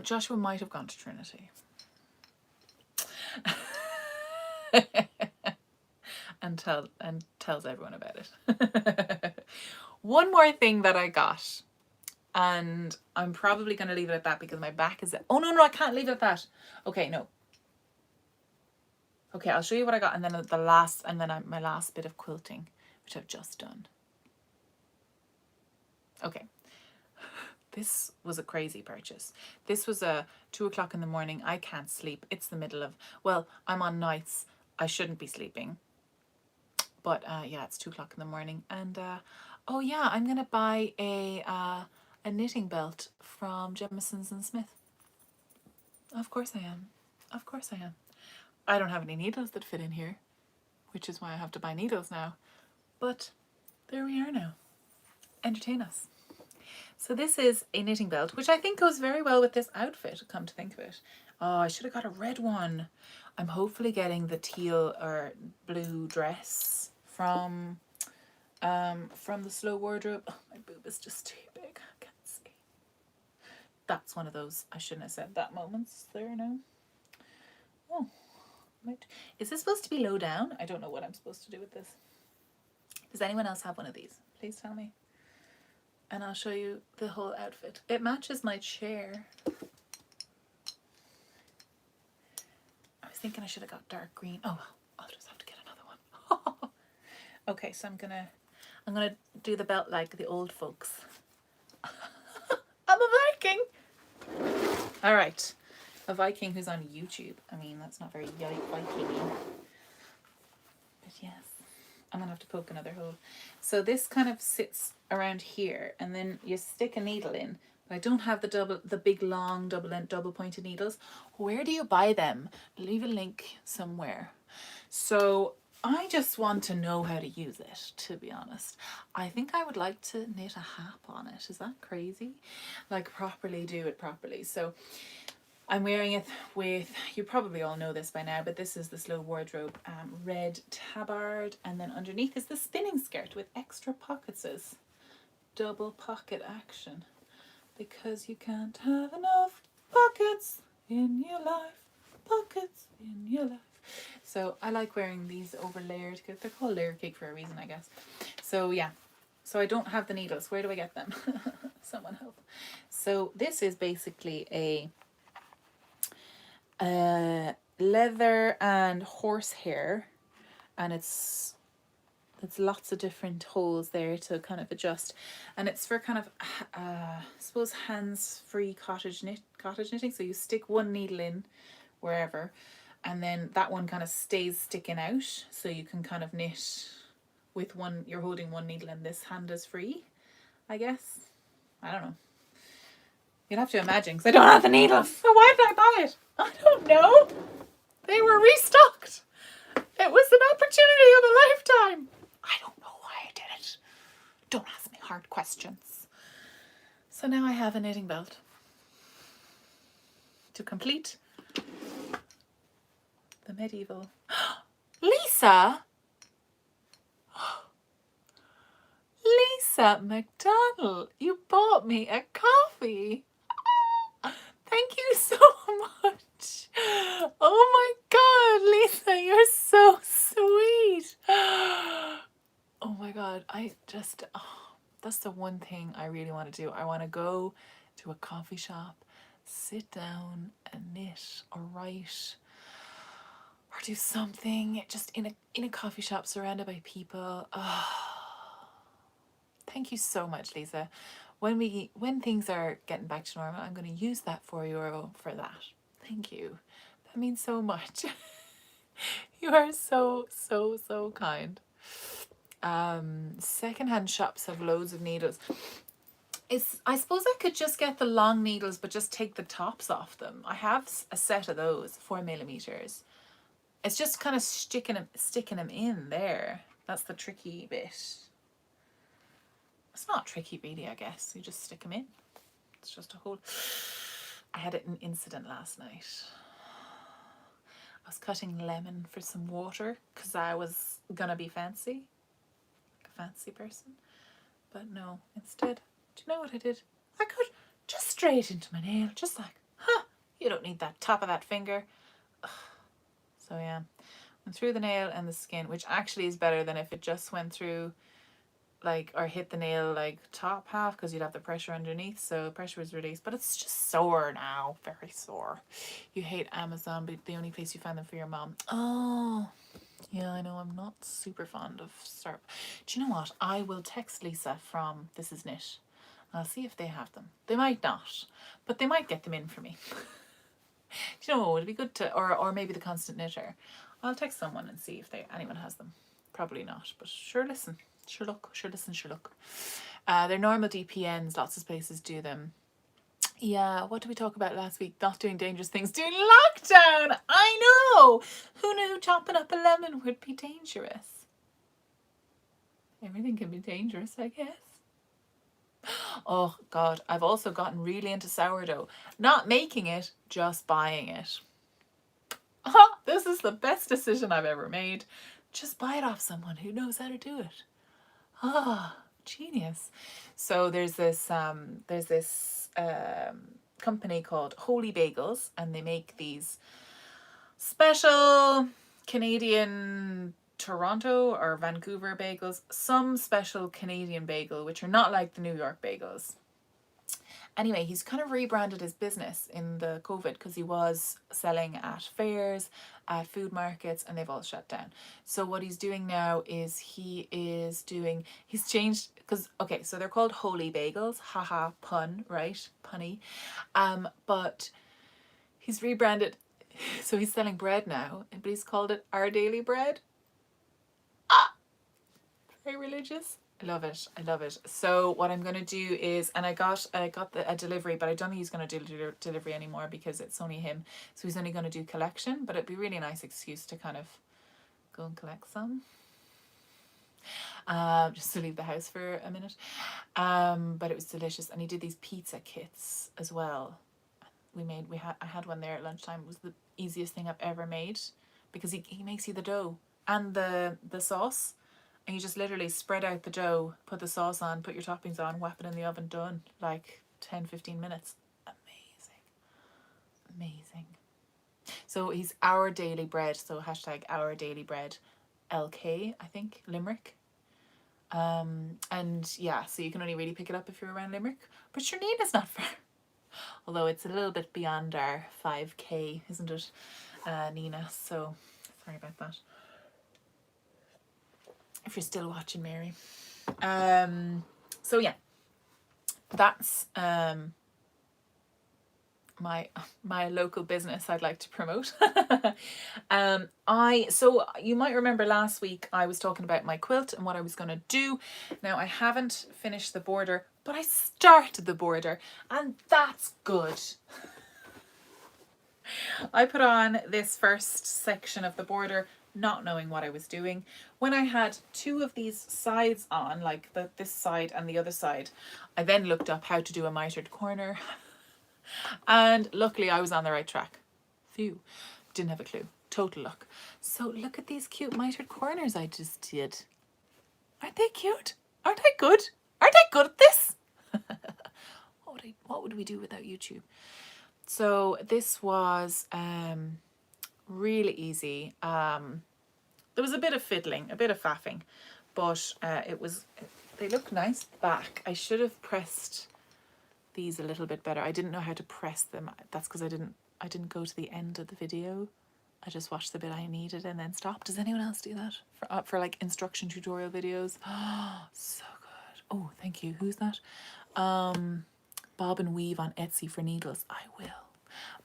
Joshua might have gone to Trinity. and tells everyone about it. One more thing that I got, and I'm probably going to leave it at that because my back is... Oh, no, I can't leave it at that. Okay, no. Okay, I'll show you what I got, and then my last bit of quilting, which I've just done. Okay. This was a crazy purchase. This was 2 o'clock in the morning. I can't sleep. It's the middle of... Well, I'm on nights. I shouldn't be sleeping. But yeah, it's 2 o'clock in the morning. And oh yeah, I'm going to buy a knitting belt from Jemisin's and Smith. Of course I am. Of course I am. I don't have any needles that fit in here, which is why I have to buy needles now. But there we are now. Entertain us. So this is a knitting belt, which I think goes very well with this outfit, come to think of it. Oh, I should have got a red one. I'm hopefully getting the teal or blue dress from the Slow Wardrobe. Oh, my boob is just too big. I can't see. That's one of those I shouldn't have said that moments there now. Oh, right. Is this supposed to be low down? I don't know what I'm supposed to do with this. Does anyone else have one of these? Please tell me. And I'll show you the whole outfit. It matches my chair. I was thinking I should have got dark green. Oh, I'll just have to get another one. Okay, so I'm gonna do the belt like the old folks. I'm a Viking. All right, a Viking who's on YouTube. I mean, that's not very Viking-y. But yes, I'm gonna have to poke another hole. So this kind of sits around here, and then you stick a needle in. But I don't have the big long double pointed needles. Where do you buy them? Leave a link somewhere. So I just want to know how to use it, to be honest. I think I would like to knit a hat on it. Is that crazy? Like properly do it properly. So I'm wearing it with, you probably all know this by now, but this is the Slow Wardrobe red tabard, and then underneath is the spinning skirt with extra pockets. Double pocket action, because you can't have enough pockets in your life. Pockets in your life. So I like wearing these over layered, because they're called layer cake for a reason, I guess. So yeah, so I don't have the needles. Where do I get them? Someone help. So this is basically a leather and horsehair, and it's lots of different holes there to kind of adjust, and it's for kind of I suppose hands-free cottage knitting. So you stick one needle in wherever, and then that one kind of stays sticking out, so you can kind of knit with one, you're holding one needle and this hand is free, I guess. I don't know. You'd have to imagine, because I don't have the needles. So why did I buy it? I don't know. They were restocked. It was an opportunity of a lifetime. I don't know why I did it. Don't ask me hard questions. So now I have a knitting belt to complete the medieval. Lisa! Lisa McDonald, you bought me a coffee. Thank you so much. Oh my God, Lisa, you're so sweet. Oh my God, that's the one thing I really want to do. I want to go to a coffee shop, sit down and knit or write or do something just in a coffee shop surrounded by people. Thank you so much, Lisa. When things are getting back to normal, I'm going to use that €4 for that. Thank you. That means so much. You are so, so, so kind. Secondhand shops have loads of needles. I suppose I could just get the long needles, but just take the tops off them. I have a set of those, 4mm. It's just kind of sticking them in there. That's the tricky bit. It's not tricky really, I guess. You just stick them in. It's just a hole. I had an incident last night. I was cutting lemon for some water because I was gonna be fancy, like a fancy person. But no, instead, do you know what I did? I cut just straight into my nail, just like, you don't need that top of that finger. Ugh. So yeah, went through the nail and the skin, which actually is better than if it just went through like, or hit the nail like top half, because you'd have the pressure underneath, so pressure was released. But it's just sore now, very sore. You hate Amazon, but the only place you find them for your mom. Oh yeah, I know, I'm not super fond of syrup. Do you know what, I will text Lisa from This Is Knit. I'll see if they have them. They might not, but they might get them in for me. Do you know, it'd be good to, or maybe the Constant Knitter. I'll text someone and see if anyone has them. Probably not, but sure listen. Sure look, sure listen, sure look. They're normal DPNs, lots of places do them. Yeah, what did we talk about last week? Not doing dangerous things during lockdown. I know. Who knew chopping up a lemon would be dangerous? Everything can be dangerous, I guess. Oh God, I've also gotten really into sourdough. Not making it, just buying it. This is the best decision I've ever made. Just buy it off someone who knows how to do it. Genius. So there's this company called Holy Bagels, and they make these special Canadian Toronto or Vancouver bagels, some special Canadian bagel, which are not like the New York bagels. Anyway, he's kind of rebranded his business in the COVID because he was selling at fairs, at food markets, and they've all shut down. So what he's doing now is he's changed, because, okay, so they're called Holy Bagels, haha, pun, right? Punny. But he's rebranded, so he's selling bread now, but he's called it Our Daily Bread. Very religious. I love it. I love it. So what I'm gonna do is, and I got a delivery, but I don't think he's gonna do delivery anymore because it's only him. So he's only gonna do collection. But it'd be really nice excuse to kind of go and collect some. Just to leave the house for a minute. But it was delicious, and he did these pizza kits as well. I had one there at lunchtime. It was the easiest thing I've ever made because he makes you the dough and the sauce, and you just literally spread out the dough, put the sauce on, put your toppings on, whap it in the oven, done. Like 10-15 minutes. Amazing. So he's Our Daily Bread, so hashtag Our Daily Bread LK, I think, Limerick. And yeah, so you can only really pick it up if you're around Limerick, but Shereen is not far. Although it's a little bit beyond our 5k, isn't it, Nina? So sorry about that. If you're still watching, Mary. So yeah, that's my local business I'd like to promote. So you might remember last week I was talking about my quilt and what I was going to do. Now I haven't finished the border, but I started the border, and that's good. I put on this first section of the border not knowing what I was doing. When I had two of these sides on, like this side and the other side, I then looked up how to do a mitered corner. And luckily I was on the right track. Phew. Didn't have a clue. Total luck. So look at these cute mitered corners I just did. Aren't they cute? Aren't I good? Aren't I good at this? What would we do without YouTube? So this was really easy. There was a bit of fiddling, a bit of faffing, but they look nice back. I should have pressed these a little bit better. I didn't know how to press them. That's because I didn't go to the end of the video. I just watched the bit I needed and then stopped. Does anyone else do that for like instruction tutorial videos? Oh, so good. Oh, thank you. Who's that? Bob and Weave on Etsy for needles. I will.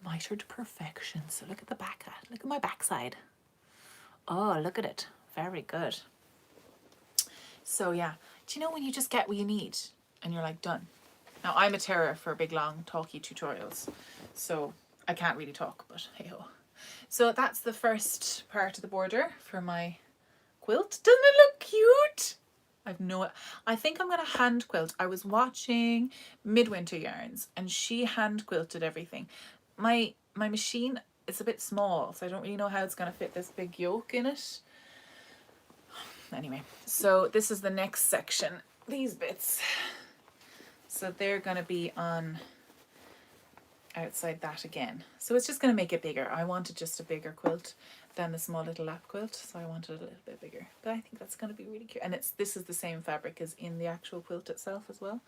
Mitered perfection. So look at the back. Look at my backside. Oh, look at it. Very good. So yeah, do you know when you just get what you need and you're like done? Now I'm a terror for big long talky tutorials, so I can't really talk, but hey ho. So that's the first part of the border for my quilt. Doesn't it look cute? I think I'm gonna hand quilt. I was watching Midwinter Yarns and she hand quilted everything. My machine is a bit small, so I don't really know how it's gonna fit this big yoke in it. Anyway, so this is the next section. These bits. So they're gonna be on outside that again. So it's just gonna make it bigger. I wanted just a bigger quilt than the small little lap quilt, so I wanted a little bit bigger. But I think that's gonna be really cute. And this is the same fabric as in the actual quilt itself as well.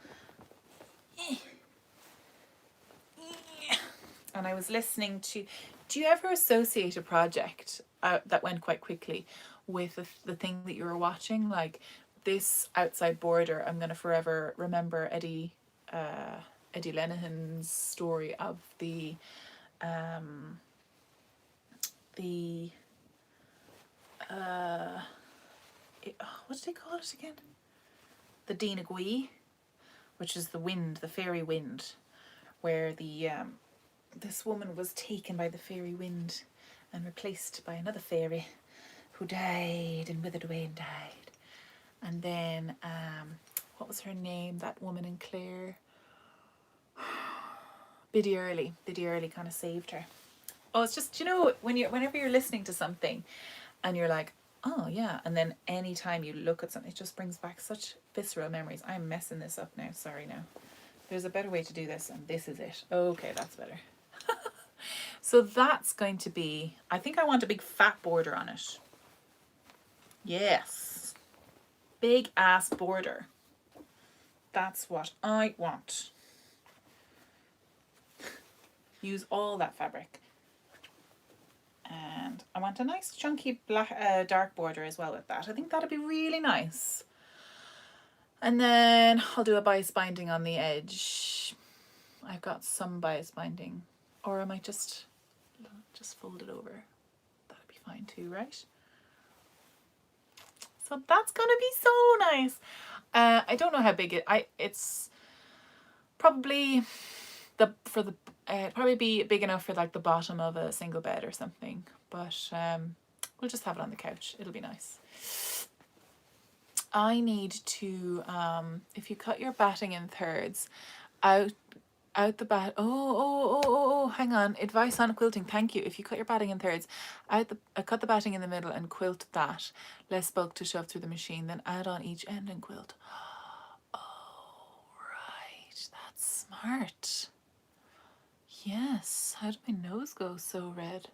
And I was listening to, do you ever associate a project that went quite quickly with the thing that you were watching? Like this outside border, I'm gonna forever remember Eddie Lenihan's story of what did they call it again? The Dina Gui, which is the wind, the fairy wind, where this woman was taken by the fairy wind and replaced by another fairy who died and withered away and died. And then what was her name? That woman in Clare. Biddy Early kind of saved her. Oh, it's just, you know, whenever you're listening to something and you're like, oh yeah, and then anytime you look at something, it just brings back such visceral memories. I'm messing this up now, sorry now. There's a better way to do this, and this is it. Okay, that's better. So that's going to be, I think I want a big fat border on it. Yes. Big ass border. That's what I want. Use all that fabric. And I want a nice chunky black dark border as well with that. I think that'd be really nice. And then I'll do a bias binding on the edge. I've got some bias binding, or I might just fold it over. That'd be fine too, right? So that's gonna be so nice. I don't know how big it's probably probably be big enough for like the bottom of a single bed or something. But we'll just have it on the couch. It'll be nice. I need to if you cut your batting in thirds, out the bat. Hang on. Advice on quilting. Thank you. If you cut your batting in thirds, cut the batting in the middle and quilt that. Less bulk to shove through the machine. Then add on each end and quilt. Oh, right. That's smart. Yes. How did my nose go so red?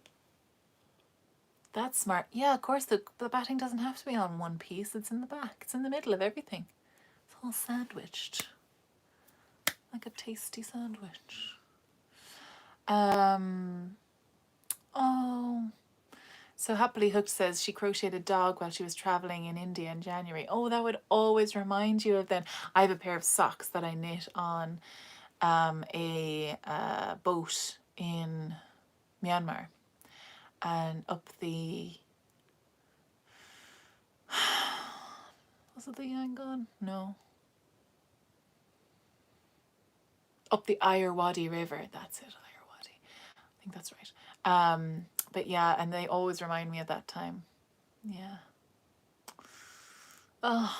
That's smart. Yeah, of course the batting doesn't have to be on one piece. It's in the back. It's in the middle of everything. It's all sandwiched. Like a tasty sandwich. Oh. So Happily Hooked says she crocheted a dog while she was traveling in India in January. Oh, that would always remind you of then. I have a pair of socks that I knit on a boat in Myanmar. And up the... Was it the Yangon? No. Up the Irrawaddy River. That's it, Irrawaddy. I think that's right. But yeah, and they always remind me of that time. Yeah. Oh,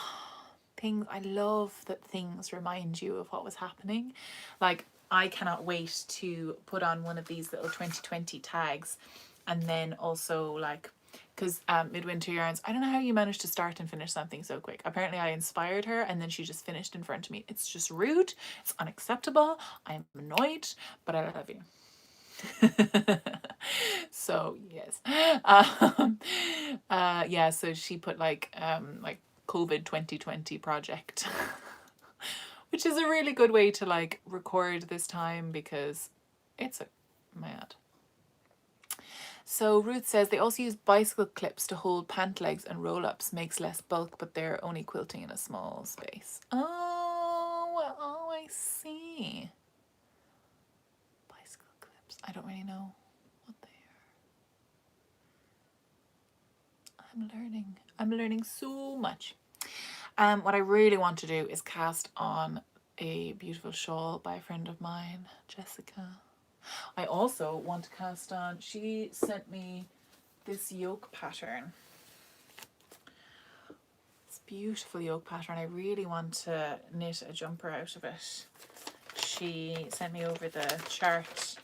things. I love that things remind you of what was happening. Like, I cannot wait to put on one of these little 2020 tags. And then also, like, because Midwinter Yarns, I don't know how you managed to start and finish something so quick. Apparently I inspired her and then she just finished in front of me. It's just rude. It's unacceptable. I'm annoyed, but I love you. So yes. Yeah, so she put like COVID 2020 project, which is a really good way to like record this time because it's a mad. So Ruth says they also use bicycle clips to hold pant legs and roll-ups. Makes less bulk, but they're only quilting in a small space. Oh, I see. Bicycle clips. I don't really know what they are. I'm learning so much. What I really want to do is cast on a beautiful shawl by a friend of mine, Jessica. I also want to cast on, she sent me this yoke pattern. It's a beautiful yoke pattern. I really want to knit a jumper out of it. She sent me over the chart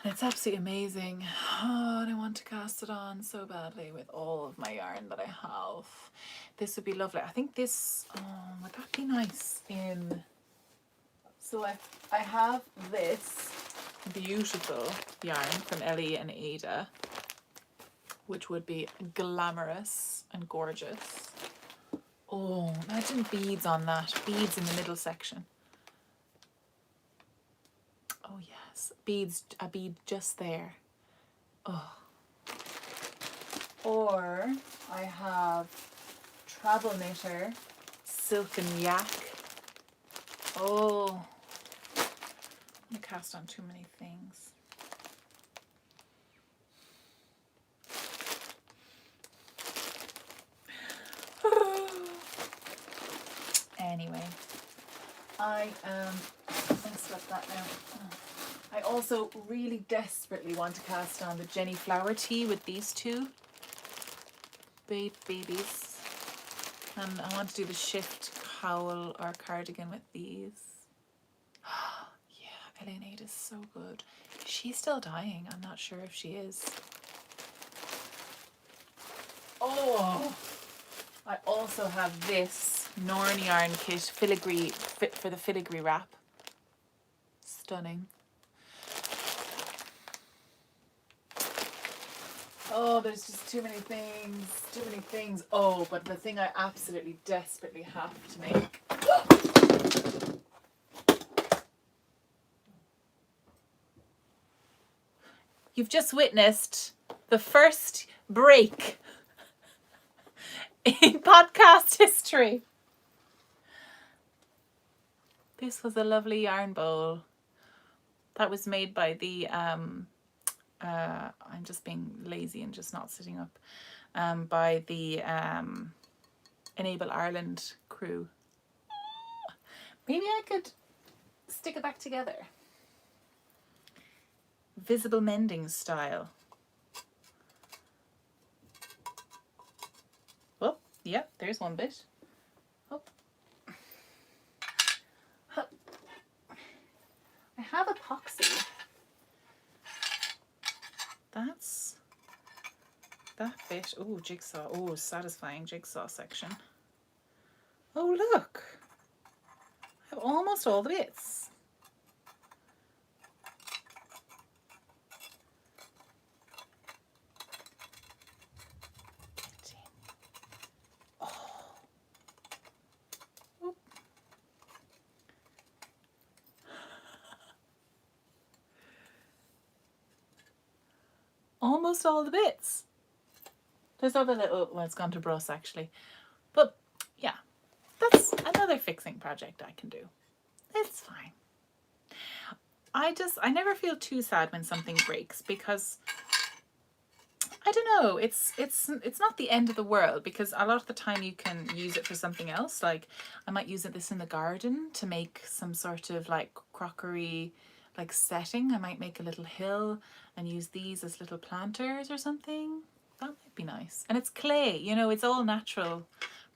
and it's absolutely amazing. Oh, and I want to cast it on so badly with all of my yarn that I have. This would be lovely. I think this, would that be nice in... So I have this beautiful yarn from Ellie and Ada, which would be glamorous and gorgeous. Oh, imagine beads on that. Beads in the middle section. Oh yes, beads, a bead just there. Oh. Or I have Travel Knitter Silken Yak. Oh, I'm gonna cast on too many things. Anyway, let's let that now. I also really desperately want to cast on the Jenny Flower Tea with these two babies. And I want to do the shift cowl or cardigan with these. Yeah, Eleanade is so good. She's still dying. I'm not sure if she is. Oh, I also have this Norn Yarn kit filigree fit for the filigree wrap. Stunning. Oh, there's just too many things. Oh, but the thing I absolutely desperately have to make. You've just witnessed the first break in podcast history. This was a lovely yarn bowl that was made by the I'm just being lazy and just not sitting up. by the Enable Ireland crew. Maybe I could stick it back together. Visible mending style. Oh, yeah, there's one bit. Oh. I have epoxy. That's that bit. Oh, jigsaw. Oh, satisfying jigsaw section. Oh, look. I have almost all the bits. Oh. Almost all the bits. There's other little, well, it's gone to Bruss actually. But yeah, that's another fixing project I can do. It's fine. I never feel too sad when something breaks, because I don't know, it's not the end of the world, because a lot of the time you can use it for something else. Like I might use this in the garden to make some sort of like crockery like setting. I might make a little hill and use these as little planters or something. That might be nice. And it's clay, you know, it's all natural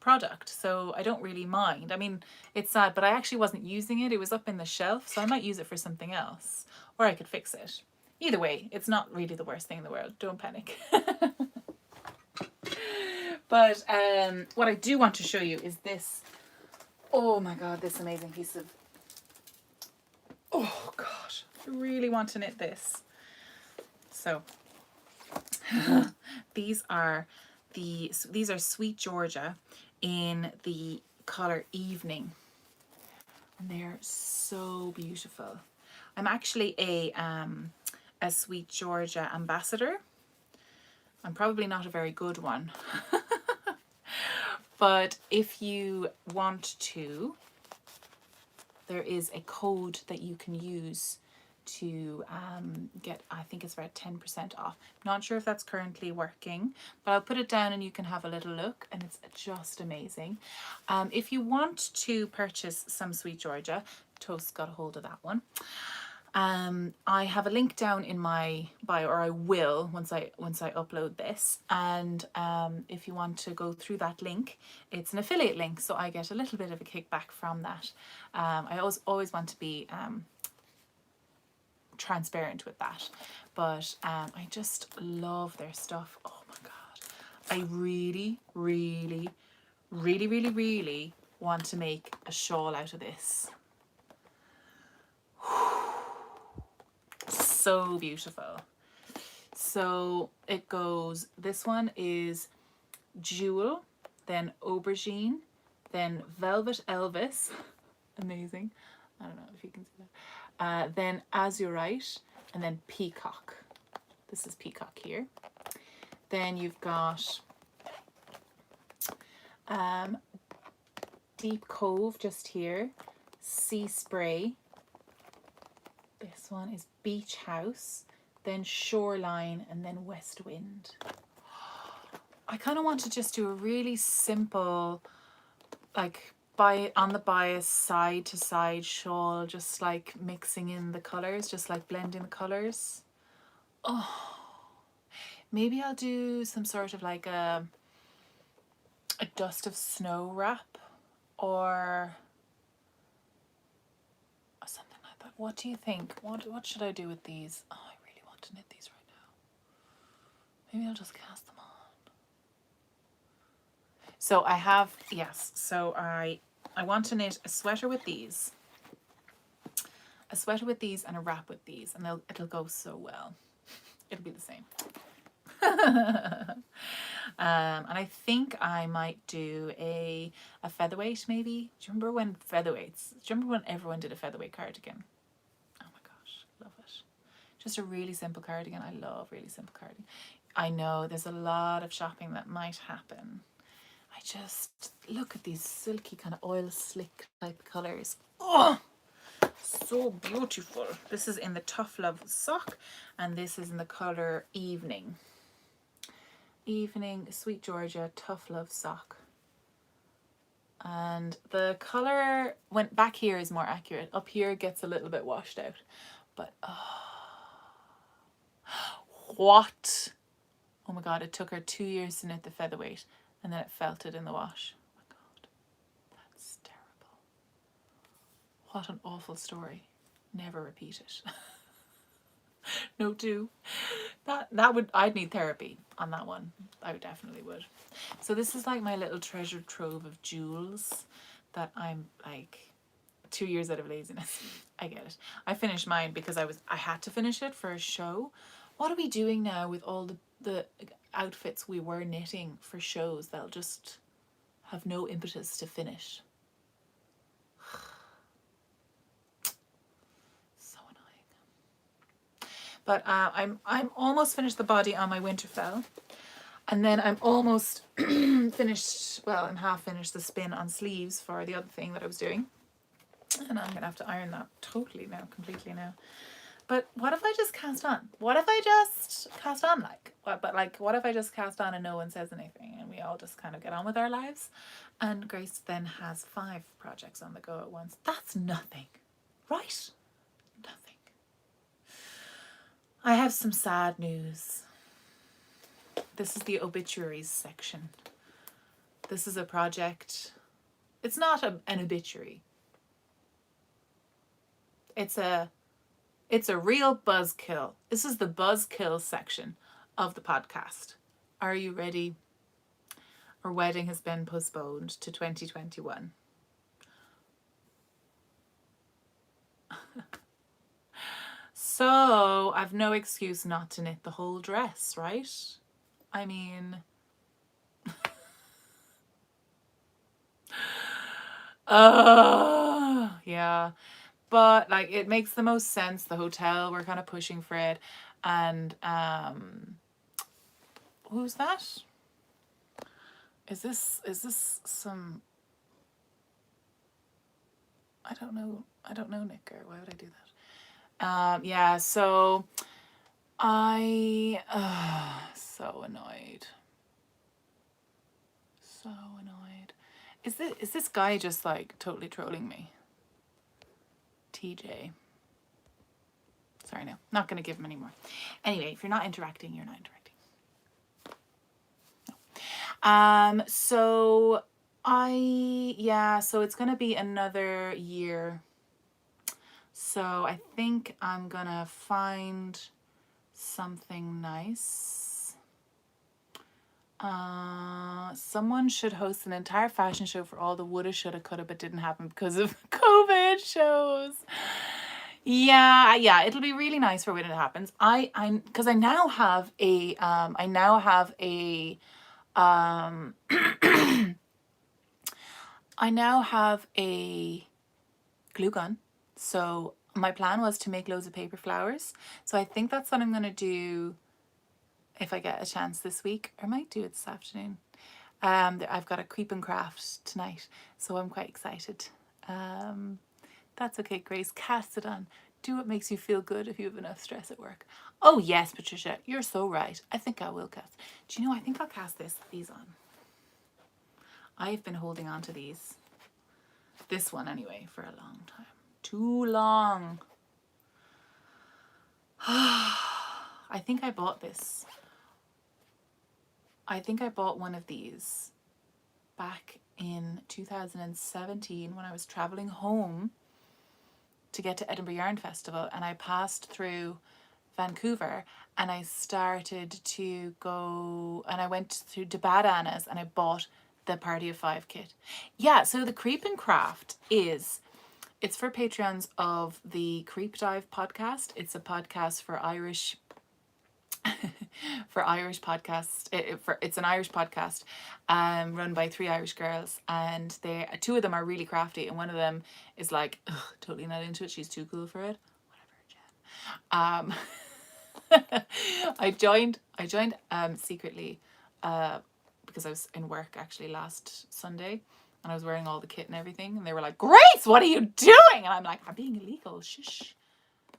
product, so I don't really mind. I mean, it's sad, but I actually wasn't using it. It was up in the shelf, so I might use it for something else, or I could fix it. Either way, it's not really the worst thing in the world. Don't panic. But what I do want to show you is this. Oh my god, this amazing piece of... Oh gosh, I really want to knit this. So these are Sweet Georgia in the color Evening, and they're so beautiful. I'm actually a Sweet Georgia ambassador. I'm probably not a very good one. But if you want to, there is a code that you can use to get, I think it's about 10% off. Not sure if that's currently working, but I'll put it down and you can have a little look, and it's just amazing. If you want to purchase some Sweet Georgia, Toast got a hold of that one. I have a link down in my bio, or I will once I upload this, and if you want to go through that link, it's an affiliate link, so I get a little bit of a kickback from that. I always want to be transparent with that, but I just love their stuff. Oh my god, I really want to make a shawl out of this. So beautiful. So it goes, this one is Jewel, then Aubergine, then Velvet Elvis, amazing, I don't know if you can see that, then Azurite, and then Peacock. This is Peacock here. Then you've got Deep Cove just here, Sea Spray. This one is Beach House, then Shoreline, and then West Wind. I kind of want to just do a really simple, like on the bias side to side shawl, just like mixing in the colors, just like blending the colors. Oh, maybe I'll do some sort of like a dust of snow wrap, or something. What do you think? What should I do with these? Oh, I really want to knit these right now. Maybe I'll just cast them on. So I have, yes, so I want to knit a sweater with these. A sweater with these and a wrap with these, and it'll go so well. It'll be the same. And I think I might do a featherweight maybe. Do you remember when featherweights? Do you remember when everyone did a featherweight cardigan? Love it. Just a really simple cardigan. I love really simple cardigan. I know there's a lot of shopping that might happen. I just look at these silky kind of oil slick type colors. Oh, so beautiful. This is in the Tough Love sock, and this is in the color Evening. Evening Sweet Georgia Tough Love sock. And the colour went back here is more accurate. Up here it gets a little bit washed out. But what? Oh my god, it took her 2 years to knit the featherweight and then it felted in the wash. Oh my god. That's terrible. What an awful story. Never repeat it. No do. That would, I'd need therapy on that one. I definitely would. So this is like my little treasure trove of jewels that I'm like 2 years out of laziness. I get it. I finished mine because I had to finish it for a show. What are we doing now with all the outfits we were knitting for shows that'll just have no impetus to finish? But I'm almost finished the body on my Winterfell. And then I'm almost finished, well, I'm half finished the spin on sleeves for the other thing that I was doing. And I'm going to have to iron that totally now, completely now. But what if I just cast on? What if I just cast on what if I just cast on and no one says anything and we all just kind of get on with our lives? And Grace then has 5 projects on the go at once. That's nothing, right? Nothing. I have some sad news. This is the obituaries section. This is a project. It's not an obituary. It's a real buzzkill. This is the buzzkill section of the podcast. Are you ready? Our wedding has been postponed to 2021. So I've no excuse not to knit the whole dress, right? I mean, yeah. But like it makes the most sense. The hotel, we're kind of pushing for it. And who's that? Is this some, I don't know, Nicker. Why would I do that? Yeah, so I so annoyed. So annoyed. Is this guy just like totally trolling me? TJ. Sorry, no. Not going to give him any more. Anyway, if you're not interacting, you're not interacting. No. So it's going to be another year. So I think I'm going to find something nice. Someone should host an entire fashion show for all the woulda, shoulda, coulda, but didn't happen because of COVID shows. Yeah, it'll be really nice for when it happens. Because I now have a I now have a glue gun. So my plan was to make loads of paper flowers. So I think that's what I'm going to do if I get a chance this week. Or I might do it this afternoon. I've got a creep and craft tonight. So I'm quite excited. That's okay, Grace. Cast it on. Do what makes you feel good if you have enough stress at work. Oh yes, Patricia. You're so right. I think I will cast. Do you know, I think I'll cast these on. I've been holding on to these. This one anyway, for a long time. Too long. I think I bought this. I think I bought one of these back in 2017 when I was traveling home to get to Edinburgh Yarn Festival, and I passed through Vancouver and I started to go, and I went through to Bad Anna's and I bought the Party of 5 kit. Yeah, so the Creep and Craft it's for Patreons of the Creep Dive podcast. It's a podcast for Irish podcasts. It's an Irish podcast run by 3 Irish girls, and 2 of them are really crafty, and one of them is like totally not into it. She's too cool for it. Whatever, Jen. I joined secretly because I was in work actually last Sunday, and I was wearing all the kit and everything, and they were like, "Grace, what are you doing?" And I'm like, "I'm being illegal. Shush.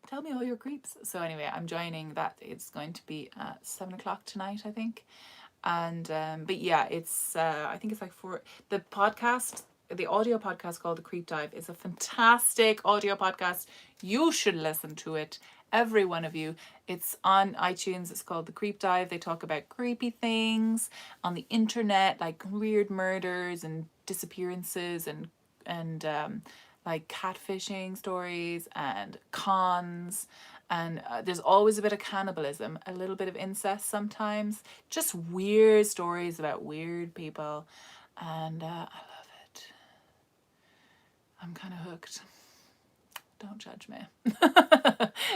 Tell me all your creeps." So anyway, I'm joining that. It's going to be at 7 o'clock tonight, I think. And but yeah, it's I think it's like the podcast, the audio podcast called The Creep Dive is a fantastic audio podcast. You should listen to it, every one of you. It's on iTunes. It's called The Creep Dive. They talk about creepy things on the internet, like weird murders and disappearances and like catfishing stories and cons. And there's always a bit of cannibalism, a little bit of incest sometimes, just weird stories about weird people. And I love it. I'm kind of hooked. Don't judge me.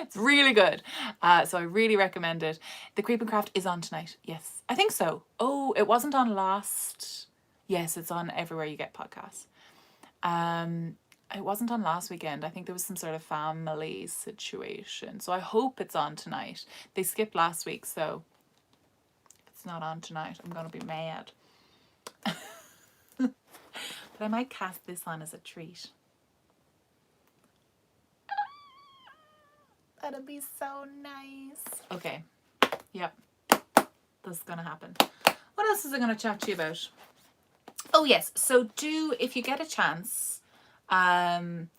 It's really good. So I really recommend it. The Creep and Craft is on tonight. Yes, I think so. Oh, it wasn't on last. Yes, it's on everywhere you get podcasts. It wasn't on last weekend. I think there was some sort of family situation. So I hope it's on tonight. They skipped last week, so if it's not on tonight, I'm going to be mad. But I might cast this on as a treat. That'd be so nice. Okay. Yep. This is going to happen. What else is I going to chat to you about? Oh, yes. So if you get a chance, enter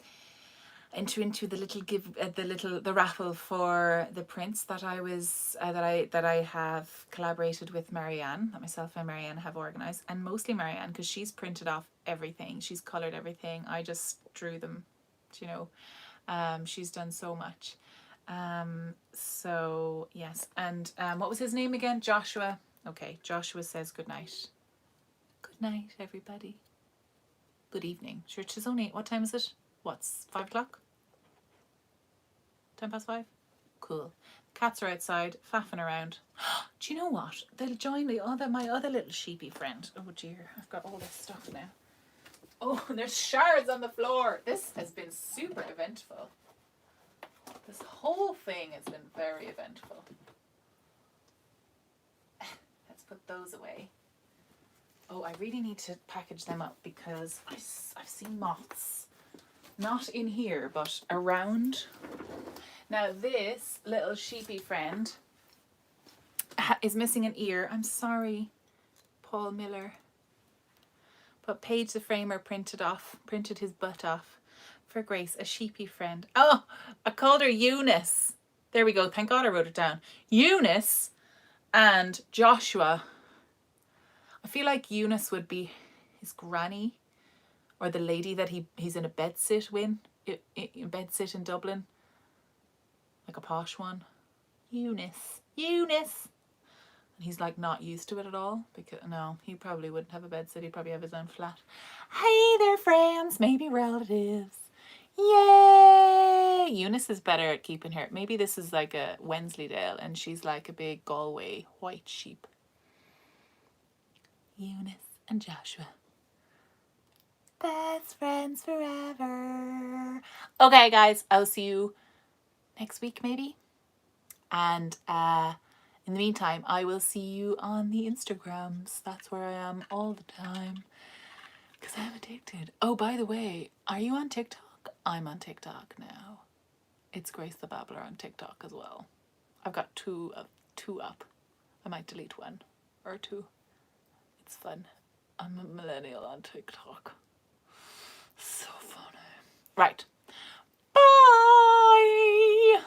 into the little the raffle for the prints that I was that I have collaborated with Marianne, that myself and Marianne have organized, and mostly Marianne because she's printed off everything, she's colored everything, I just drew them, you know. She's done so much. So yes, and what was his name again? Joshua. Okay, Joshua says good night. Good night, everybody. Good evening. Sure, it's only, what time is it? What's 5 o'clock? 5:10? Cool. Cats are outside, faffing around. Do you know what? They'll join me. My other little sheepy friend. Oh dear, I've got all this stuff now. Oh, and there's shards on the floor. This has been super eventful. This whole thing has been very eventful. Let's put those away. Oh, I really need to package them up because I've seen moths. Not in here, but around. Now this little sheepy friend is missing an ear. I'm sorry, Paul Miller. But Paige the framer printed his butt off. For Grace, a sheepy friend. Oh, I called her Eunice. There we go. Thank God I wrote it down. Eunice and Joshua. I feel like Eunice would be his granny, or the lady that he's in a bedsit with, bedsit in Dublin, like a posh one. Eunice. And he's like not used to it at all, because no, he probably wouldn't have a bedsit. He'd probably have his own flat. Hey there, friends, maybe relatives. Yay! Eunice is better at keeping her. Maybe this is like a Wensleydale, and she's like a big Galway white sheep. Eunice and Joshua. Best friends forever. Okay, guys, I'll see you next week, maybe. And in the meantime, I will see you on the Instagrams. That's where I am all the time. Because I'm addicted. Oh, by the way, are you on TikTok? I'm on TikTok now. It's Grace the Babbler on TikTok as well. I've got two up. I might delete one or two. It's fun. I'm a millennial on TikTok. So funny. Right. Bye.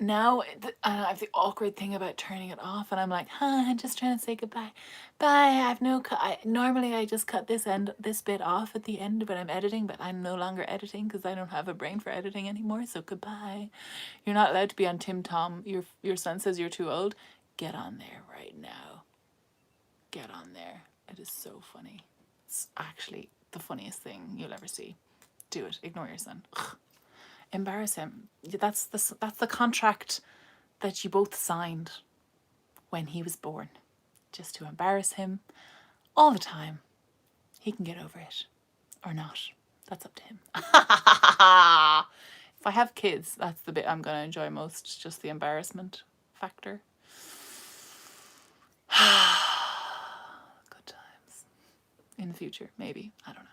Now I have the awkward thing about turning it off, and I'm like, I'm just trying to say goodbye. Bye. I have no normally I just cut this bit off at the end when I'm editing, but I'm no longer editing because I don't have a brain for editing anymore. So goodbye. You're not allowed to be on Tim Tom. Your son says you're too old. Get on there right now. Get on there. It is so funny. It's actually the funniest thing you'll ever see. Do it. Ignore your son. Ugh. Embarrass him. That's the contract that you both signed when he was born. Just to embarrass him all the time. He can get over it. Or not. That's up to him. If I have kids, that's the bit I'm going to enjoy most. Just the embarrassment factor. Good times. In the future, maybe. I don't know.